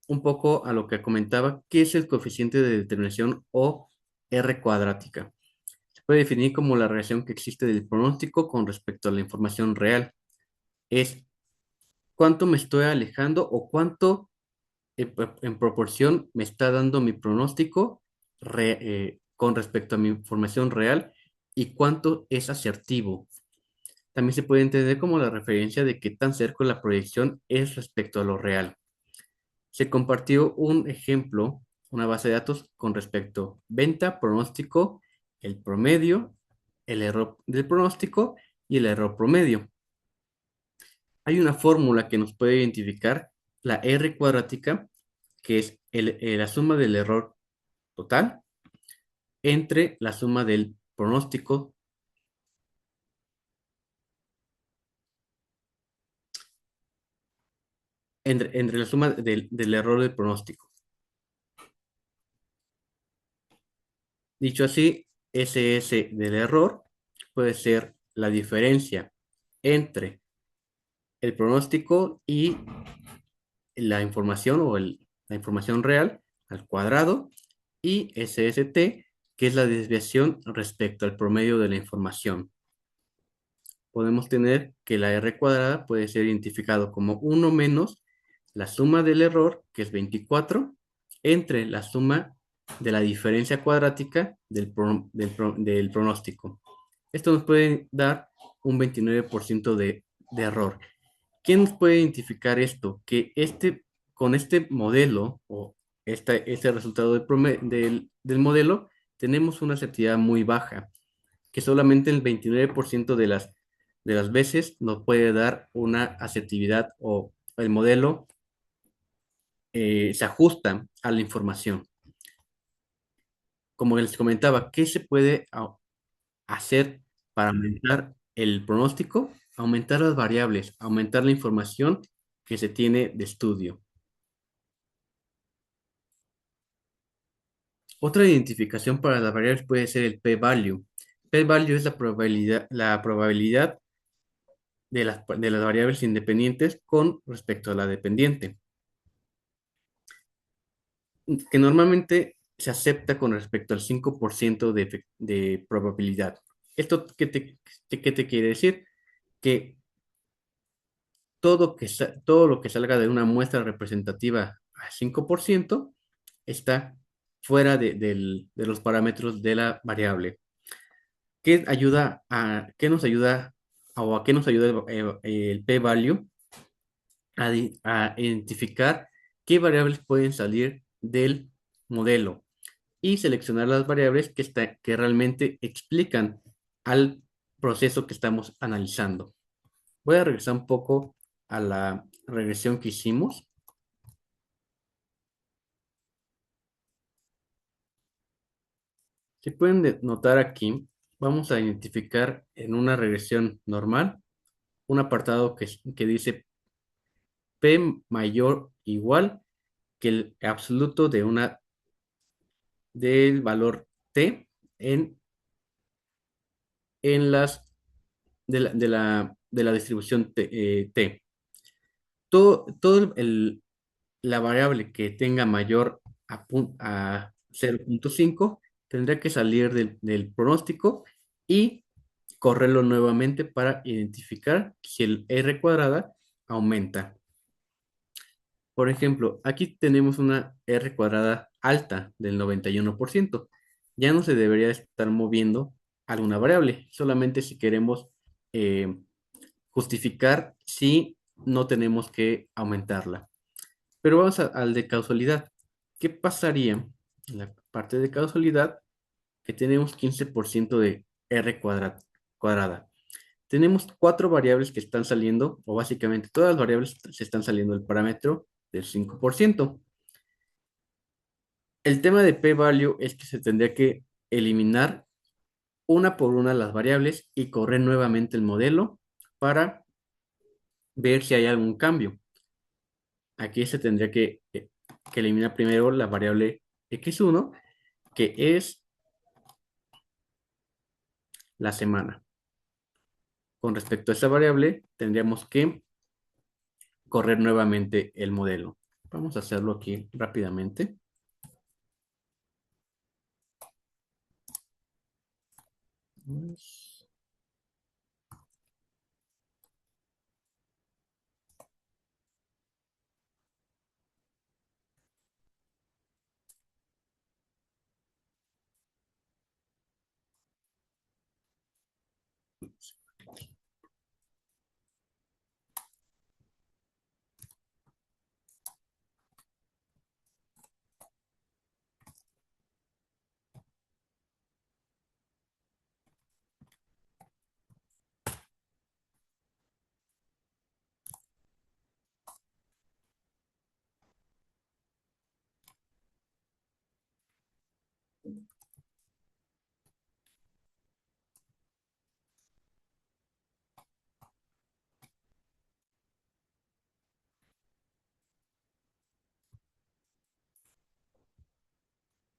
un poco a lo que comentaba, que es el coeficiente de determinación o R cuadrática. Se puede definir como la relación que existe del pronóstico con respecto a la información real. Es cuánto me estoy alejando o cuánto en proporción me está dando mi pronóstico con respecto a mi información real y cuánto es asertivo. También se puede entender como la referencia de qué tan cerca la proyección es respecto a lo real. Se compartió un ejemplo, una base de datos con respecto venta, pronóstico, el promedio, el error del pronóstico y el error promedio. Hay una fórmula que nos puede identificar la R cuadrática, que es la suma del error total entre la suma del pronóstico, entre la suma del error del pronóstico. Dicho así, SS del error puede ser la diferencia entre el pronóstico y la información la información real al cuadrado y SST, que es la desviación respecto al promedio de la información. Podemos tener que la R cuadrada puede ser identificado como uno menos la suma del error, que es 24, entre la suma de la diferencia cuadrática del pronóstico. Esto nos puede dar un 29% de error. ¿Quién nos puede identificar esto? Que con este modelo o este resultado del modelo tenemos una certidumbre muy baja, que solamente el 29% de las veces nos puede dar una asertividad o el modelo se ajusta a la información. Como les comentaba, ¿qué se puede hacer para aumentar el pronóstico? Aumentar las variables, aumentar la información que se tiene de estudio. Otra identificación para las variables puede ser el p-value. P-value es la probabilidad de las variables independientes con respecto a la dependiente, que normalmente se acepta con respecto al 5% de probabilidad. ¿Esto qué te quiere decir? Que todo lo que salga de una muestra representativa a 5% está fuera de los parámetros de la variable. ¿Qué nos ayuda o a qué nos ayuda el p-value? A identificar qué variables pueden salir del modelo y seleccionar las variables que realmente explican al proceso que estamos analizando. Voy a regresar un poco a la regresión que hicimos. Si pueden notar aquí, vamos a identificar en una regresión normal un apartado que dice P mayor o igual que el absoluto del valor T en, en las de la distribución T. Todo la variable que tenga mayor a 0.5 tendrá que salir del pronóstico y correrlo nuevamente para identificar si el R cuadrada aumenta. Por ejemplo, aquí tenemos una R cuadrada alta del 91%. Ya no se debería estar moviendo alguna variable, solamente si queremos eh, justificar si no tenemos que aumentarla. Pero vamos al de causalidad. ¿Qué pasaría en la parte de causalidad que tenemos 15% de cuadrada? Tenemos cuatro variables que están saliendo, o básicamente todas las variables se están saliendo del parámetro del 5%. El tema de p-value es que se tendría que eliminar una por una las variables y correr nuevamente el modelo para ver si hay algún cambio. Aquí se tendría que eliminar primero la variable x1, que es la semana. Con respecto a esta variable, tendríamos que correr nuevamente el modelo. Vamos a hacerlo aquí rápidamente.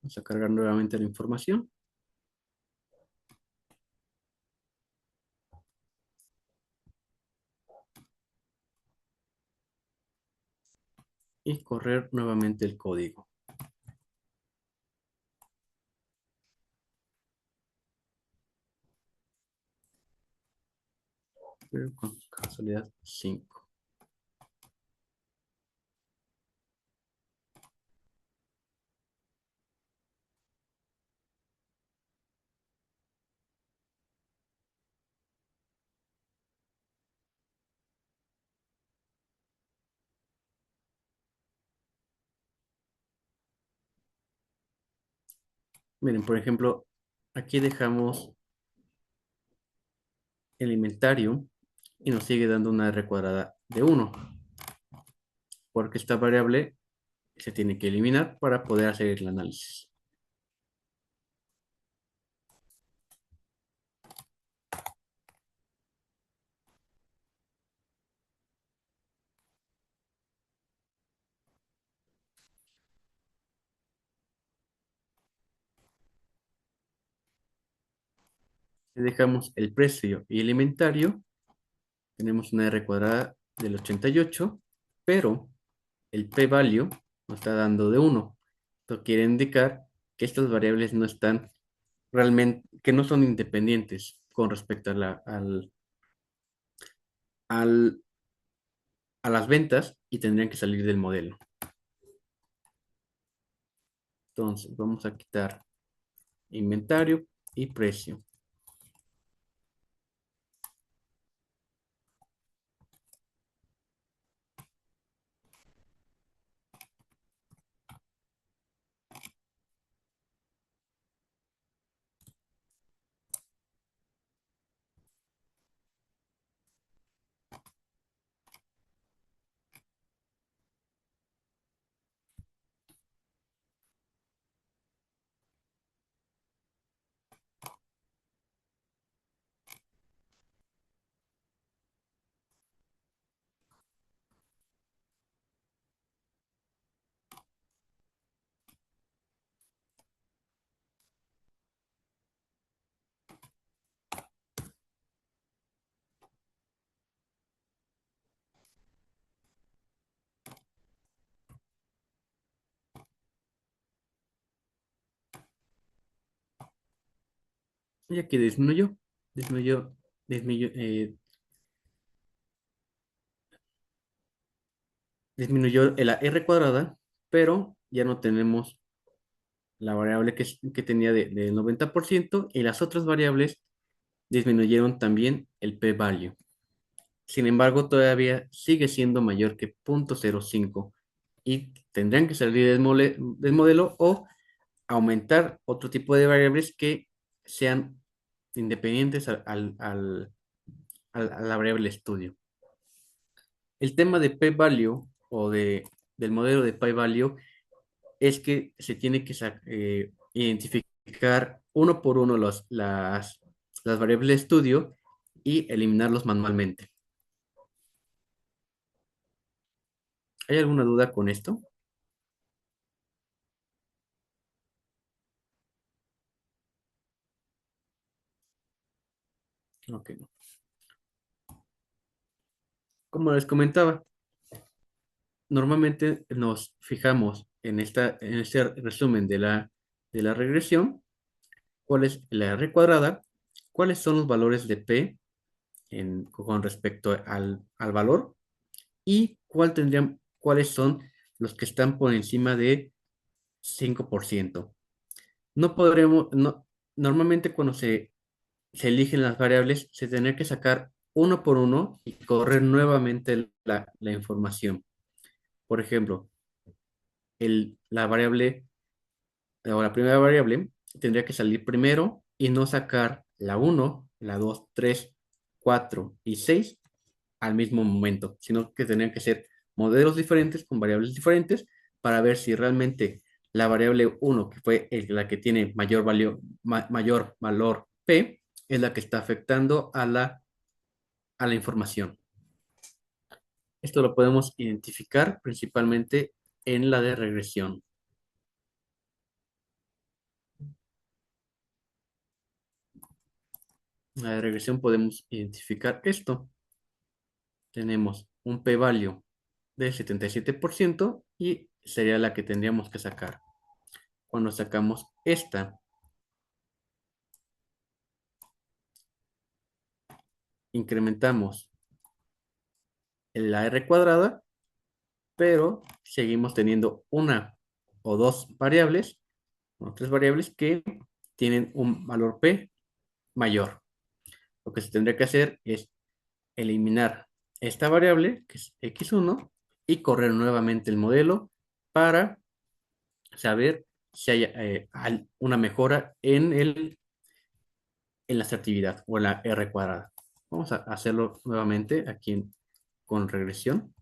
Vamos a cargar nuevamente la información y correr nuevamente el código. Pero con casualidad 5. Miren, por ejemplo, aquí dejamos el inventario y nos sigue dando una R cuadrada de 1, porque esta variable se tiene que eliminar para poder hacer el análisis. Si dejamos el precio y el inventario, tenemos una R cuadrada del 88, pero el p-value nos está dando de 1. Esto quiere indicar que estas variables no están realmente, que no son independientes con respecto al- a las ventas y tendrían que salir del modelo. Entonces, vamos a quitar inventario y precio. Y aquí disminuyó, disminuyó, disminuyó la R cuadrada, pero ya no tenemos la variable que tenía del 90% y las otras variables disminuyeron también el p-value. Sin embargo, todavía sigue siendo mayor que 0.05 y tendrían que salir del modelo o aumentar otro tipo de variables que sean independientes a la variable estudio. El tema de p-value del modelo de p-value es que se tiene que identificar identificar uno por uno las variables de estudio y eliminarlos manualmente. ¿Hay alguna duda con esto? Ok. Como les comentaba, normalmente nos fijamos en este resumen de la regresión, cuál es la R cuadrada, cuáles son los valores de P con respecto al valor y cuáles son los que están por encima de 5%. No podremos, no, normalmente cuando se eligen las variables, se tendría que sacar uno por uno y correr nuevamente la información. Por ejemplo, la variable o la primera variable tendría que salir primero y no sacar la uno, la 2, 3, 4 y 6 al mismo momento, sino que tendrían que ser modelos diferentes con variables diferentes para ver si realmente la variable uno, que fue la que tiene mayor valor P, es la que está afectando a la información. Esto lo podemos identificar principalmente en la de regresión. En la de regresión podemos identificar esto. Tenemos un p-value del 77% y sería la que tendríamos que sacar. Cuando sacamos esta, incrementamos la r cuadrada, pero seguimos teniendo una o dos variables, o tres variables que tienen un valor p mayor. Lo que se tendría que hacer es eliminar esta variable, que es x1, y correr nuevamente el modelo para saber si hay una mejora en la asertividad o en la R cuadrada. Vamos a hacerlo nuevamente aquí con regresión,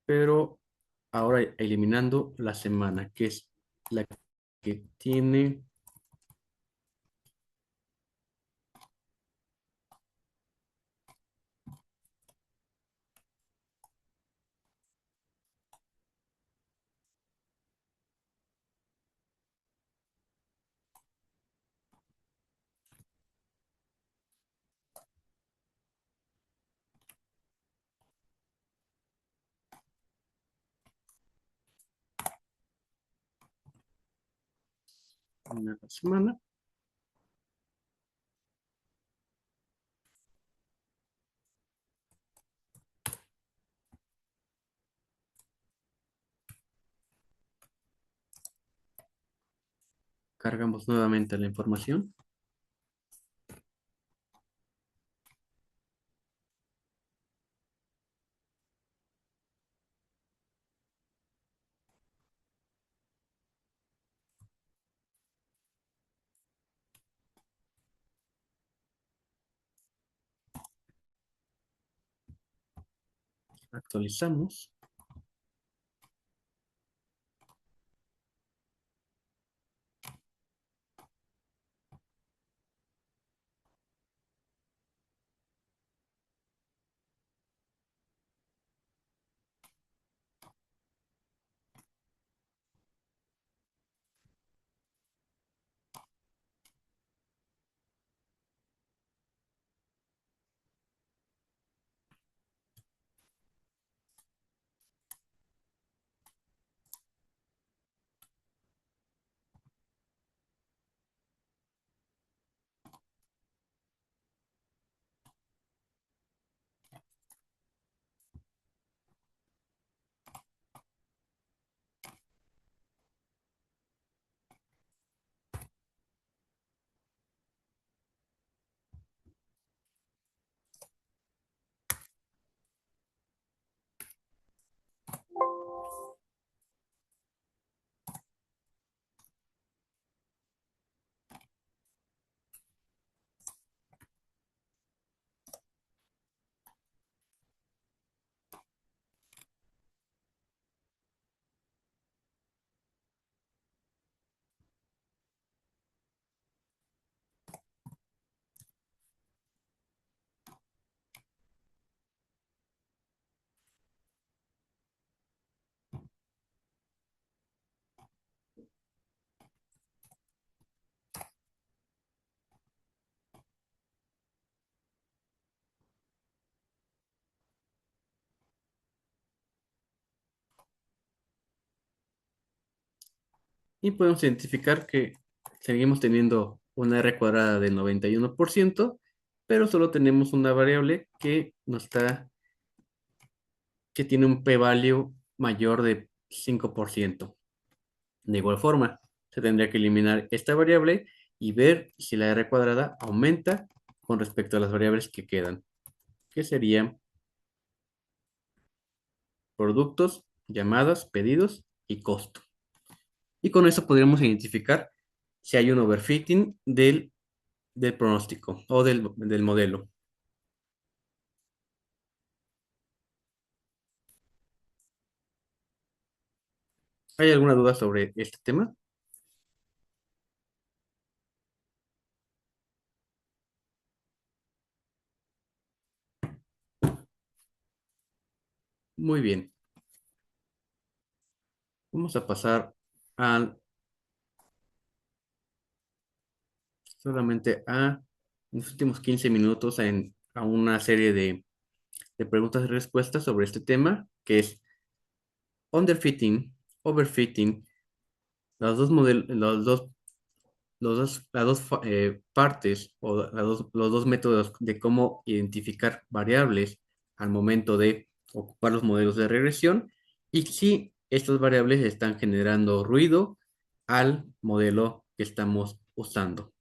pero ahora eliminando la semana, que es la que tiene una semana. Cargamos nuevamente la información. Actualizamos. y podemos identificar que seguimos teniendo una R cuadrada de 91%, pero solo tenemos una variable que tiene un p-value mayor de 5%. De igual forma, se tendría que eliminar esta variable y ver si la R cuadrada aumenta con respecto a las variables que quedan, que serían productos, llamadas, pedidos y costo. Y con eso podríamos identificar si hay un overfitting del pronóstico o del modelo. ¿Hay alguna duda sobre este tema? Muy bien. Vamos a pasar a solamente a los últimos 15 minutos a una serie de preguntas y respuestas sobre este tema, que es underfitting, overfitting, las dos partes o los dos métodos de cómo identificar variables al momento de ocupar los modelos de regresión y si estas variables están generando ruido al modelo que estamos usando.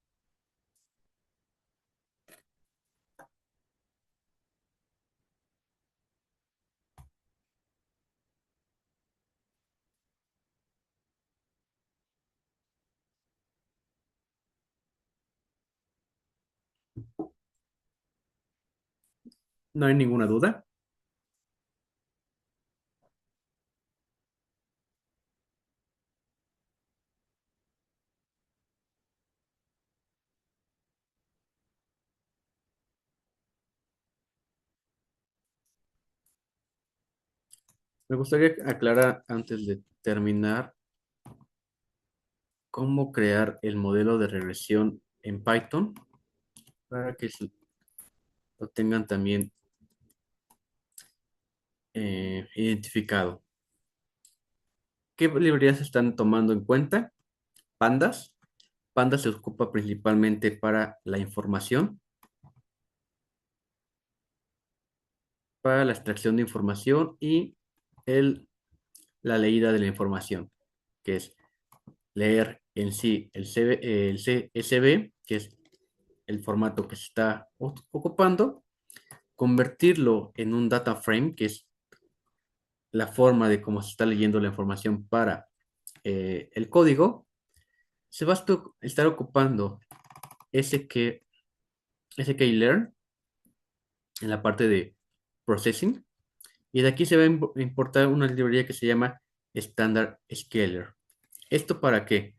¿No hay ninguna duda? Me gustaría aclarar antes de terminar cómo crear el modelo de regresión en Python para que lo tengan también identificado. ¿Qué librerías están tomando en cuenta? Pandas. Pandas se ocupa principalmente para la información, para la extracción de información y el, la leída de la información, que es leer en sí el CSV, que es el formato que se está ocupando, convertirlo en un data frame, que es la forma de cómo se está leyendo la información para el código. Se va a estar ocupando SK, sklearn en la parte de processing. Y de aquí se va a importar una librería que se llama Standard Scaler. ¿Esto para qué?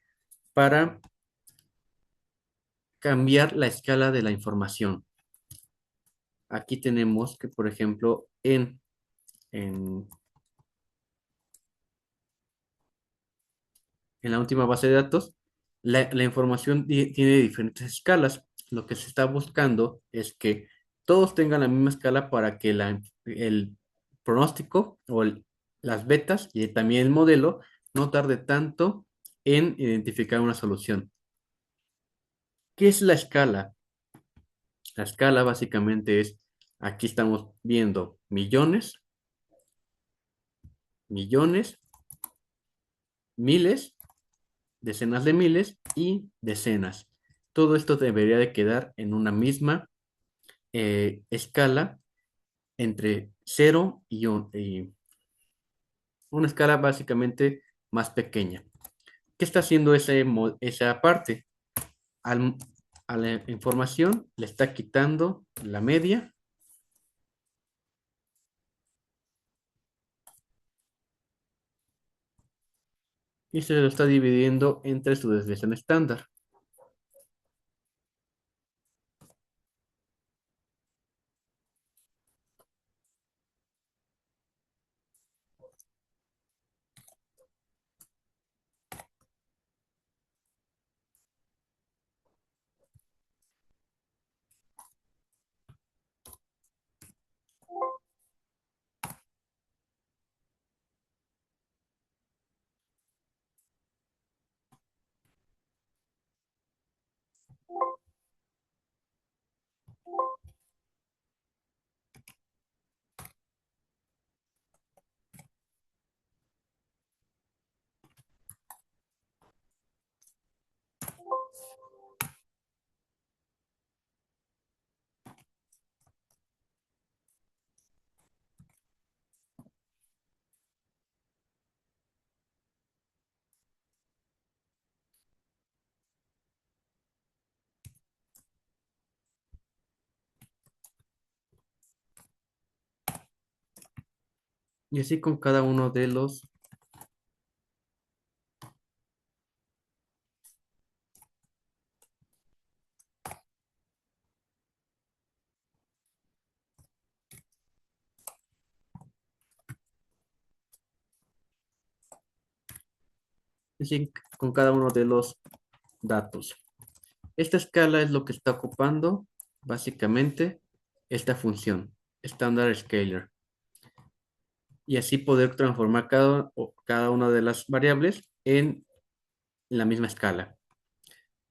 Para cambiar la escala de la información. Aquí tenemos que, por ejemplo, en, en la última base de datos, la información tiene diferentes escalas. Lo que se está buscando es que todos tengan la misma escala para que el pronóstico o las betas y también el modelo no tarde tanto en identificar una solución. ¿Qué es la escala? La escala básicamente es, aquí estamos viendo millones, millones, miles, decenas de miles y decenas. Todo esto debería de quedar en una misma escala entre cero y una escala básicamente más pequeña. ¿Qué está haciendo esa parte? Al- a la información le está quitando la media y se lo está dividiendo entre su desviación estándar. Y así con cada uno de los, así con cada uno de los datos. Esta escala es lo que está ocupando básicamente esta función, Standard Scaler. Y así poder transformar cada una de las variables en la misma escala.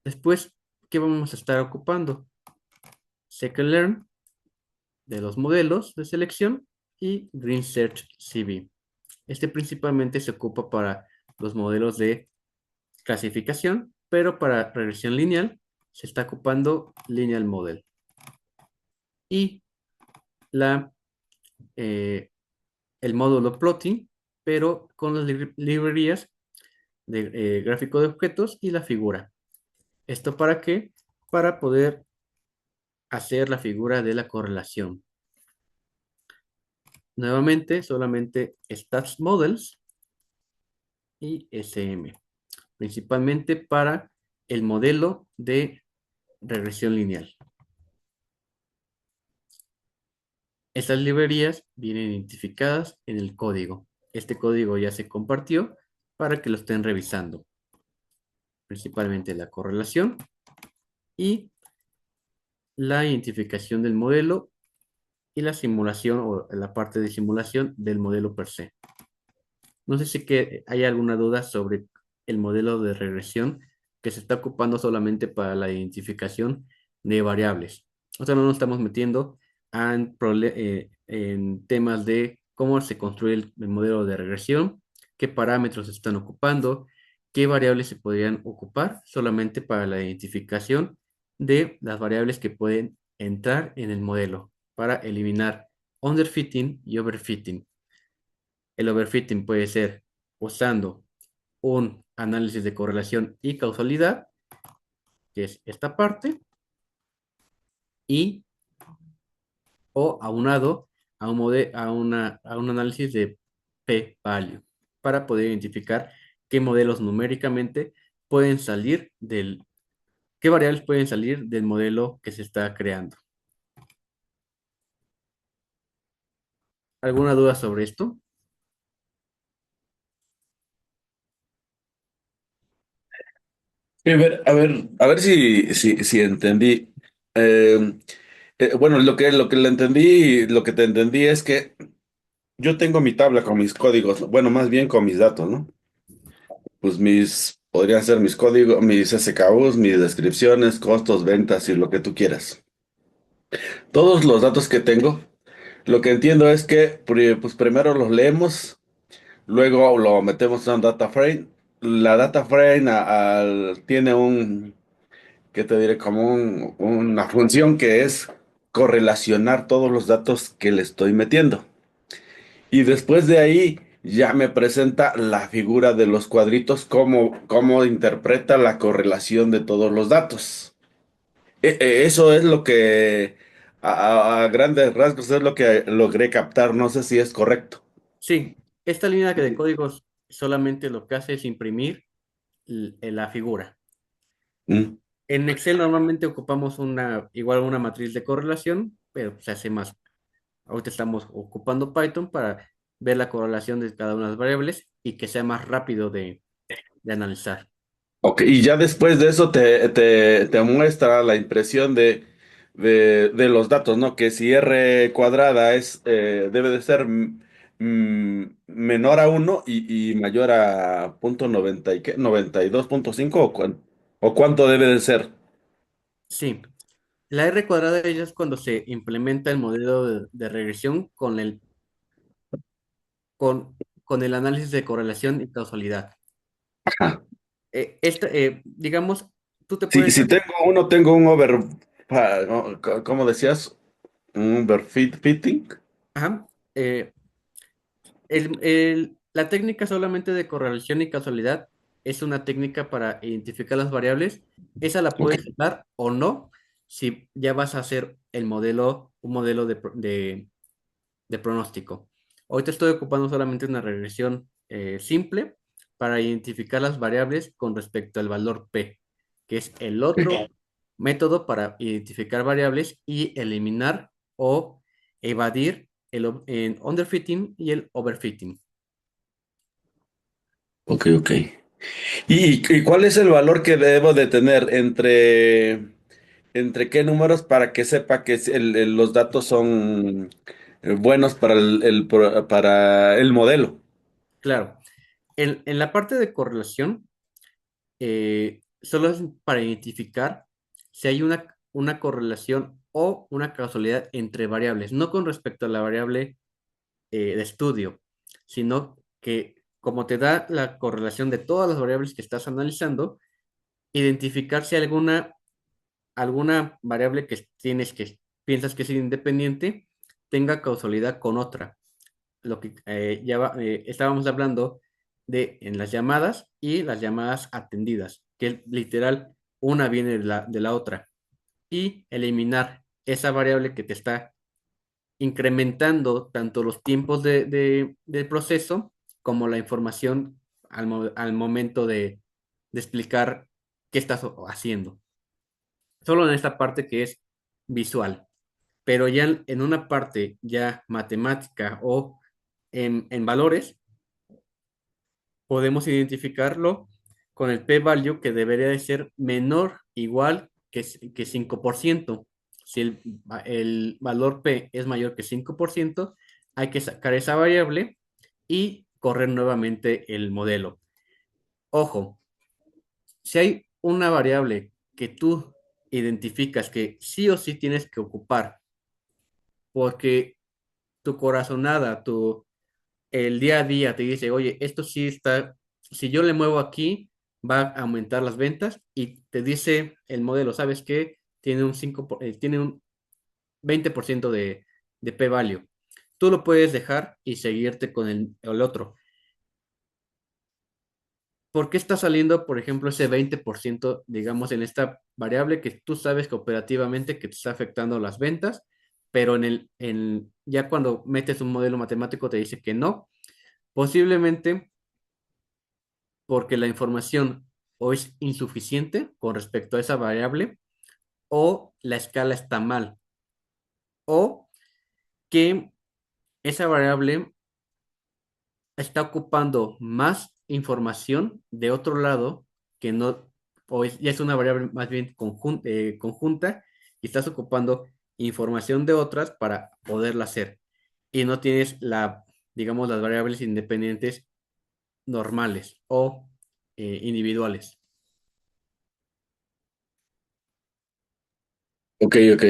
Después, ¿qué vamos a estar ocupando? Scikit-learn de los modelos de selección y Green Search CV. Este principalmente se ocupa para los modelos de clasificación, pero para regresión lineal se está ocupando Lineal Model. Y la, eh, el módulo plotting, pero con las librerías de gráfico de objetos y la figura. ¿Esto para qué? Para poder hacer la figura de la correlación. Nuevamente, solamente Stats Models y SM, principalmente para el modelo de regresión lineal. Estas librerías vienen identificadas en el código. Este código ya se compartió para que lo estén revisando, principalmente la correlación y la identificación del modelo y la simulación o la parte de simulación del modelo per se. No sé si hay alguna duda sobre el modelo de regresión que se está ocupando solamente para la identificación de variables. O sea, no nos estamos metiendo en temas de cómo se construye el modelo de regresión, qué parámetros se están ocupando, qué variables se podrían ocupar solamente para la identificación de las variables que pueden entrar en el modelo para eliminar underfitting y overfitting. El overfitting puede ser usando un análisis de correlación y causalidad, que es esta parte, y o aunado a un análisis de p-value para poder identificar qué modelos numéricamente pueden salir qué variables pueden salir del modelo que se está creando. ¿Alguna duda sobre esto? A ver si entendí. Eh, bueno, lo que le entendí, lo que te entendí es que yo tengo mi tabla con mis códigos, bueno, más bien con mis datos, ¿no? Pues podrían ser mis códigos, mis SKUs, mis descripciones, costos, ventas y lo que tú quieras. Todos los datos que tengo, lo que entiendo es que pues primero los leemos, luego lo metemos en un data frame. La data frame tiene ¿qué te diré? Como una función que es correlacionar todos los datos que le estoy metiendo. Y después de ahí ya me presenta la figura de los cuadritos, cómo interpreta la correlación de todos los datos. Eso es lo que, a grandes rasgos, es lo que logré captar. No sé si es correcto. Sí, esta línea de códigos solamente lo que hace es imprimir la figura. Mm. En Excel normalmente ocupamos igual una matriz de correlación, pero se hace más. Ahorita estamos ocupando Python para ver la correlación de cada una de las variables y que sea más rápido de analizar. Ok, y ya después de eso te muestra la impresión de los datos, ¿no? Que si R cuadrada debe de ser menor a uno y mayor a punto 90 y qué, 92.5 o cuánto debe de ser. Sí, la R cuadrada ella es cuando se implementa el modelo de regresión con el análisis de correlación y causalidad. Ajá. Digamos, tú te Si, puedes... si tengo uno, tengo un ¿no? ¿Cómo decías? Un overfitting. Ajá, la técnica solamente de correlación y causalidad es una técnica para identificar las variables. Esa la Ok. puedes usar o no si ya vas a hacer un modelo de pronóstico. Ahorita estoy ocupando solamente una regresión simple para identificar las variables con respecto al valor P, que es el otro método para identificar variables y eliminar o evadir el underfitting y el overfitting. Ok, ok. ¿Y cuál es el valor que debo de tener entre qué números para que sepa que los datos son buenos para para el modelo? Claro, en la parte de correlación, solo es para identificar si hay una correlación o una causalidad entre variables, no con respecto a la variable de estudio, sino que como te da la correlación de todas las variables que estás analizando, identificar si alguna variable que tienes que piensas que es independiente tenga causalidad con otra. Lo que estábamos hablando de en las llamadas y las llamadas atendidas, que literal una viene de la otra, y eliminar esa variable que te está incrementando tanto los tiempos del proceso como la información al momento de explicar qué estás haciendo. Solo en esta parte que es visual, pero ya en una parte ya matemática o en valores, podemos identificarlo con el p-value que debería de ser menor igual que 5%. Si el valor p es mayor que 5%, hay que sacar esa variable y correr nuevamente el modelo. Ojo, si hay una variable que tú identificas que sí o sí tienes que ocupar porque tu corazonada, el día a día te dice, oye, esto sí está, si yo le muevo aquí, va a aumentar las ventas y te dice el modelo, ¿sabes qué? Tiene un 20% de p-value. Tú lo puedes dejar y seguirte con el otro. ¿Por qué está saliendo, por ejemplo, ese 20%, digamos, en esta variable que tú sabes que operativamente que te está afectando las ventas, pero ya cuando metes un modelo matemático te dice que no? Posiblemente porque la información o es insuficiente con respecto a esa variable o la escala está mal o que esa variable está ocupando más información de otro lado que no, ya es una variable más bien conjunta y estás ocupando información de otras para poderla hacer y no tienes digamos, las variables independientes normales o individuales. Ok, ok.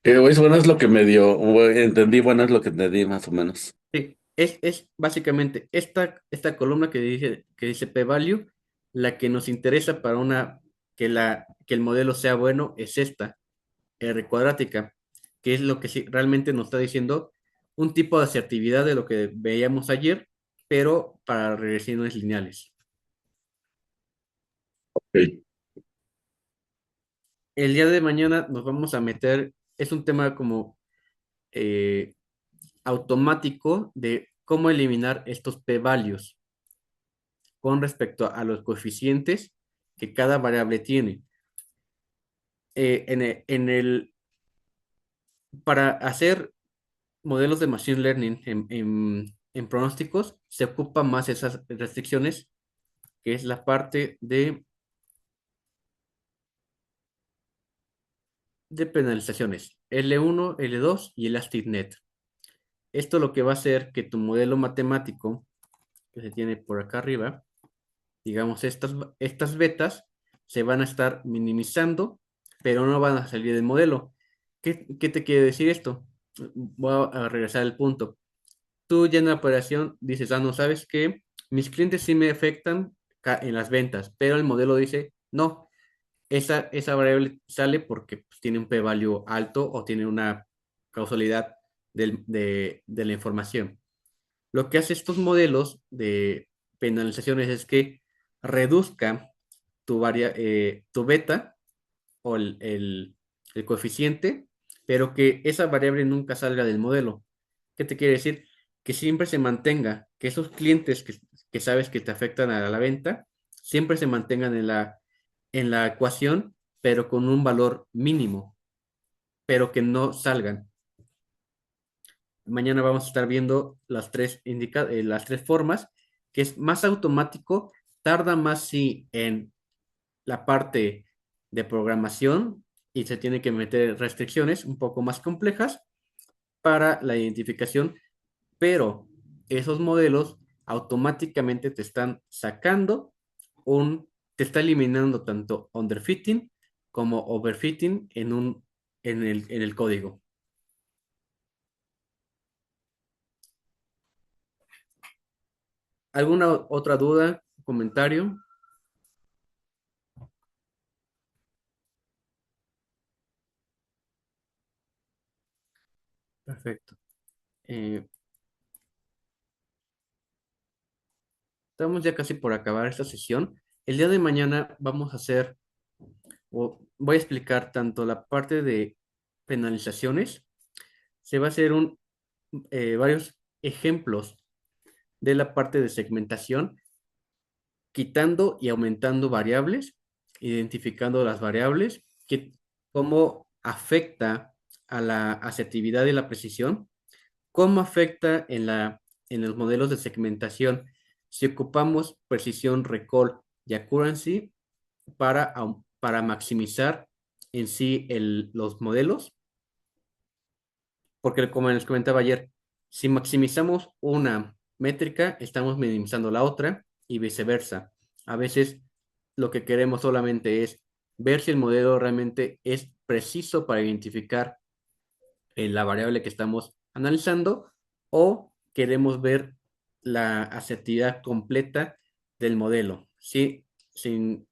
Es bueno, es lo que me dio, entendí, bueno, es lo que entendí más o menos. Sí, es básicamente esta columna que dice p-value, la que nos interesa para que el modelo sea bueno es esta, R cuadrática, que es lo que sí realmente nos está diciendo un tipo de asertividad de lo que veíamos ayer, pero para regresiones lineales. Ok. El día de mañana nos vamos a meter, es un tema como eh, automático de cómo eliminar estos p-values con respecto a los coeficientes que cada variable tiene. Para hacer modelos de Machine Learning en pronósticos, se ocupan más esas restricciones, que es la parte de penalizaciones, L1, L2 y ElastiNet. Esto lo que va a hacer que tu modelo matemático, que se tiene por acá arriba, digamos, estas betas se van a estar minimizando, pero no van a salir del modelo. ¿Qué te quiere decir esto? Voy a regresar al punto. Tú ya en la operación dices, no, ¿sabes qué? Mis clientes sí me afectan en las ventas, pero el modelo dice, no, esa variable sale porque pues, tiene un p-value alto o tiene una causalidad de la información. Lo que hace estos modelos de penalizaciones es que reduzca tu beta o el coeficiente, pero que esa variable nunca salga del modelo. ¿Qué te quiere decir? que siempre se mantenga, que esos clientes que sabes que te afectan a la venta, siempre se mantengan en la ecuación, pero con un valor mínimo, pero que no salgan. Mañana vamos a estar viendo las tres formas, que es más automático, tarda más sí en la parte de programación y se tiene que meter restricciones un poco más complejas para la identificación, pero esos modelos automáticamente te están sacando te está eliminando tanto underfitting como overfitting en el código. ¿Alguna otra duda, comentario? Perfecto. Eh, Estamos ya casi por acabar esta sesión. El día de mañana vamos a hacer, o voy a explicar tanto la parte de penalizaciones, se va a hacer varios ejemplos de la parte de segmentación, quitando y aumentando variables, identificando las variables, cómo afecta a la asertividad y la precisión, cómo afecta en los modelos de segmentación si ocupamos precisión, recall y accuracy para maximizar en sí los modelos, porque como les comentaba ayer, si maximizamos una métrica, estamos minimizando la otra y viceversa. A veces lo que queremos solamente es ver si el modelo realmente es preciso para identificar la variable que estamos analizando o queremos ver la asertividad completa del modelo, ¿sí? Sin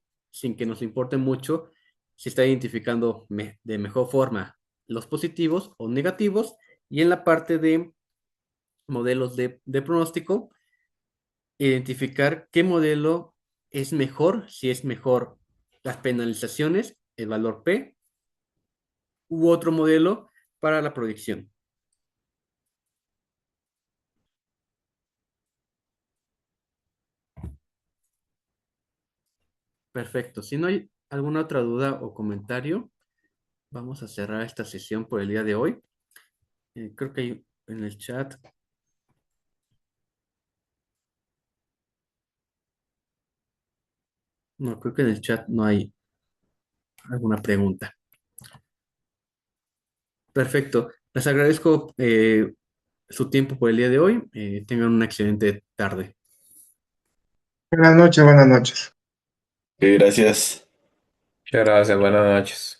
que nos importe mucho si está identificando de mejor forma los positivos o negativos. Y en la parte de modelos de pronóstico, identificar qué modelo es mejor, si es mejor las penalizaciones, el valor P, u otro modelo para la predicción. Perfecto. Si no hay alguna otra duda o comentario, vamos a cerrar esta sesión por el día de hoy. Creo que hay en el chat, no, creo que en el chat no hay alguna pregunta. Perfecto. Les agradezco su tiempo por el día de hoy. Tengan una excelente tarde. Buenas noches, buenas noches. Gracias. Muchas gracias, buenas noches.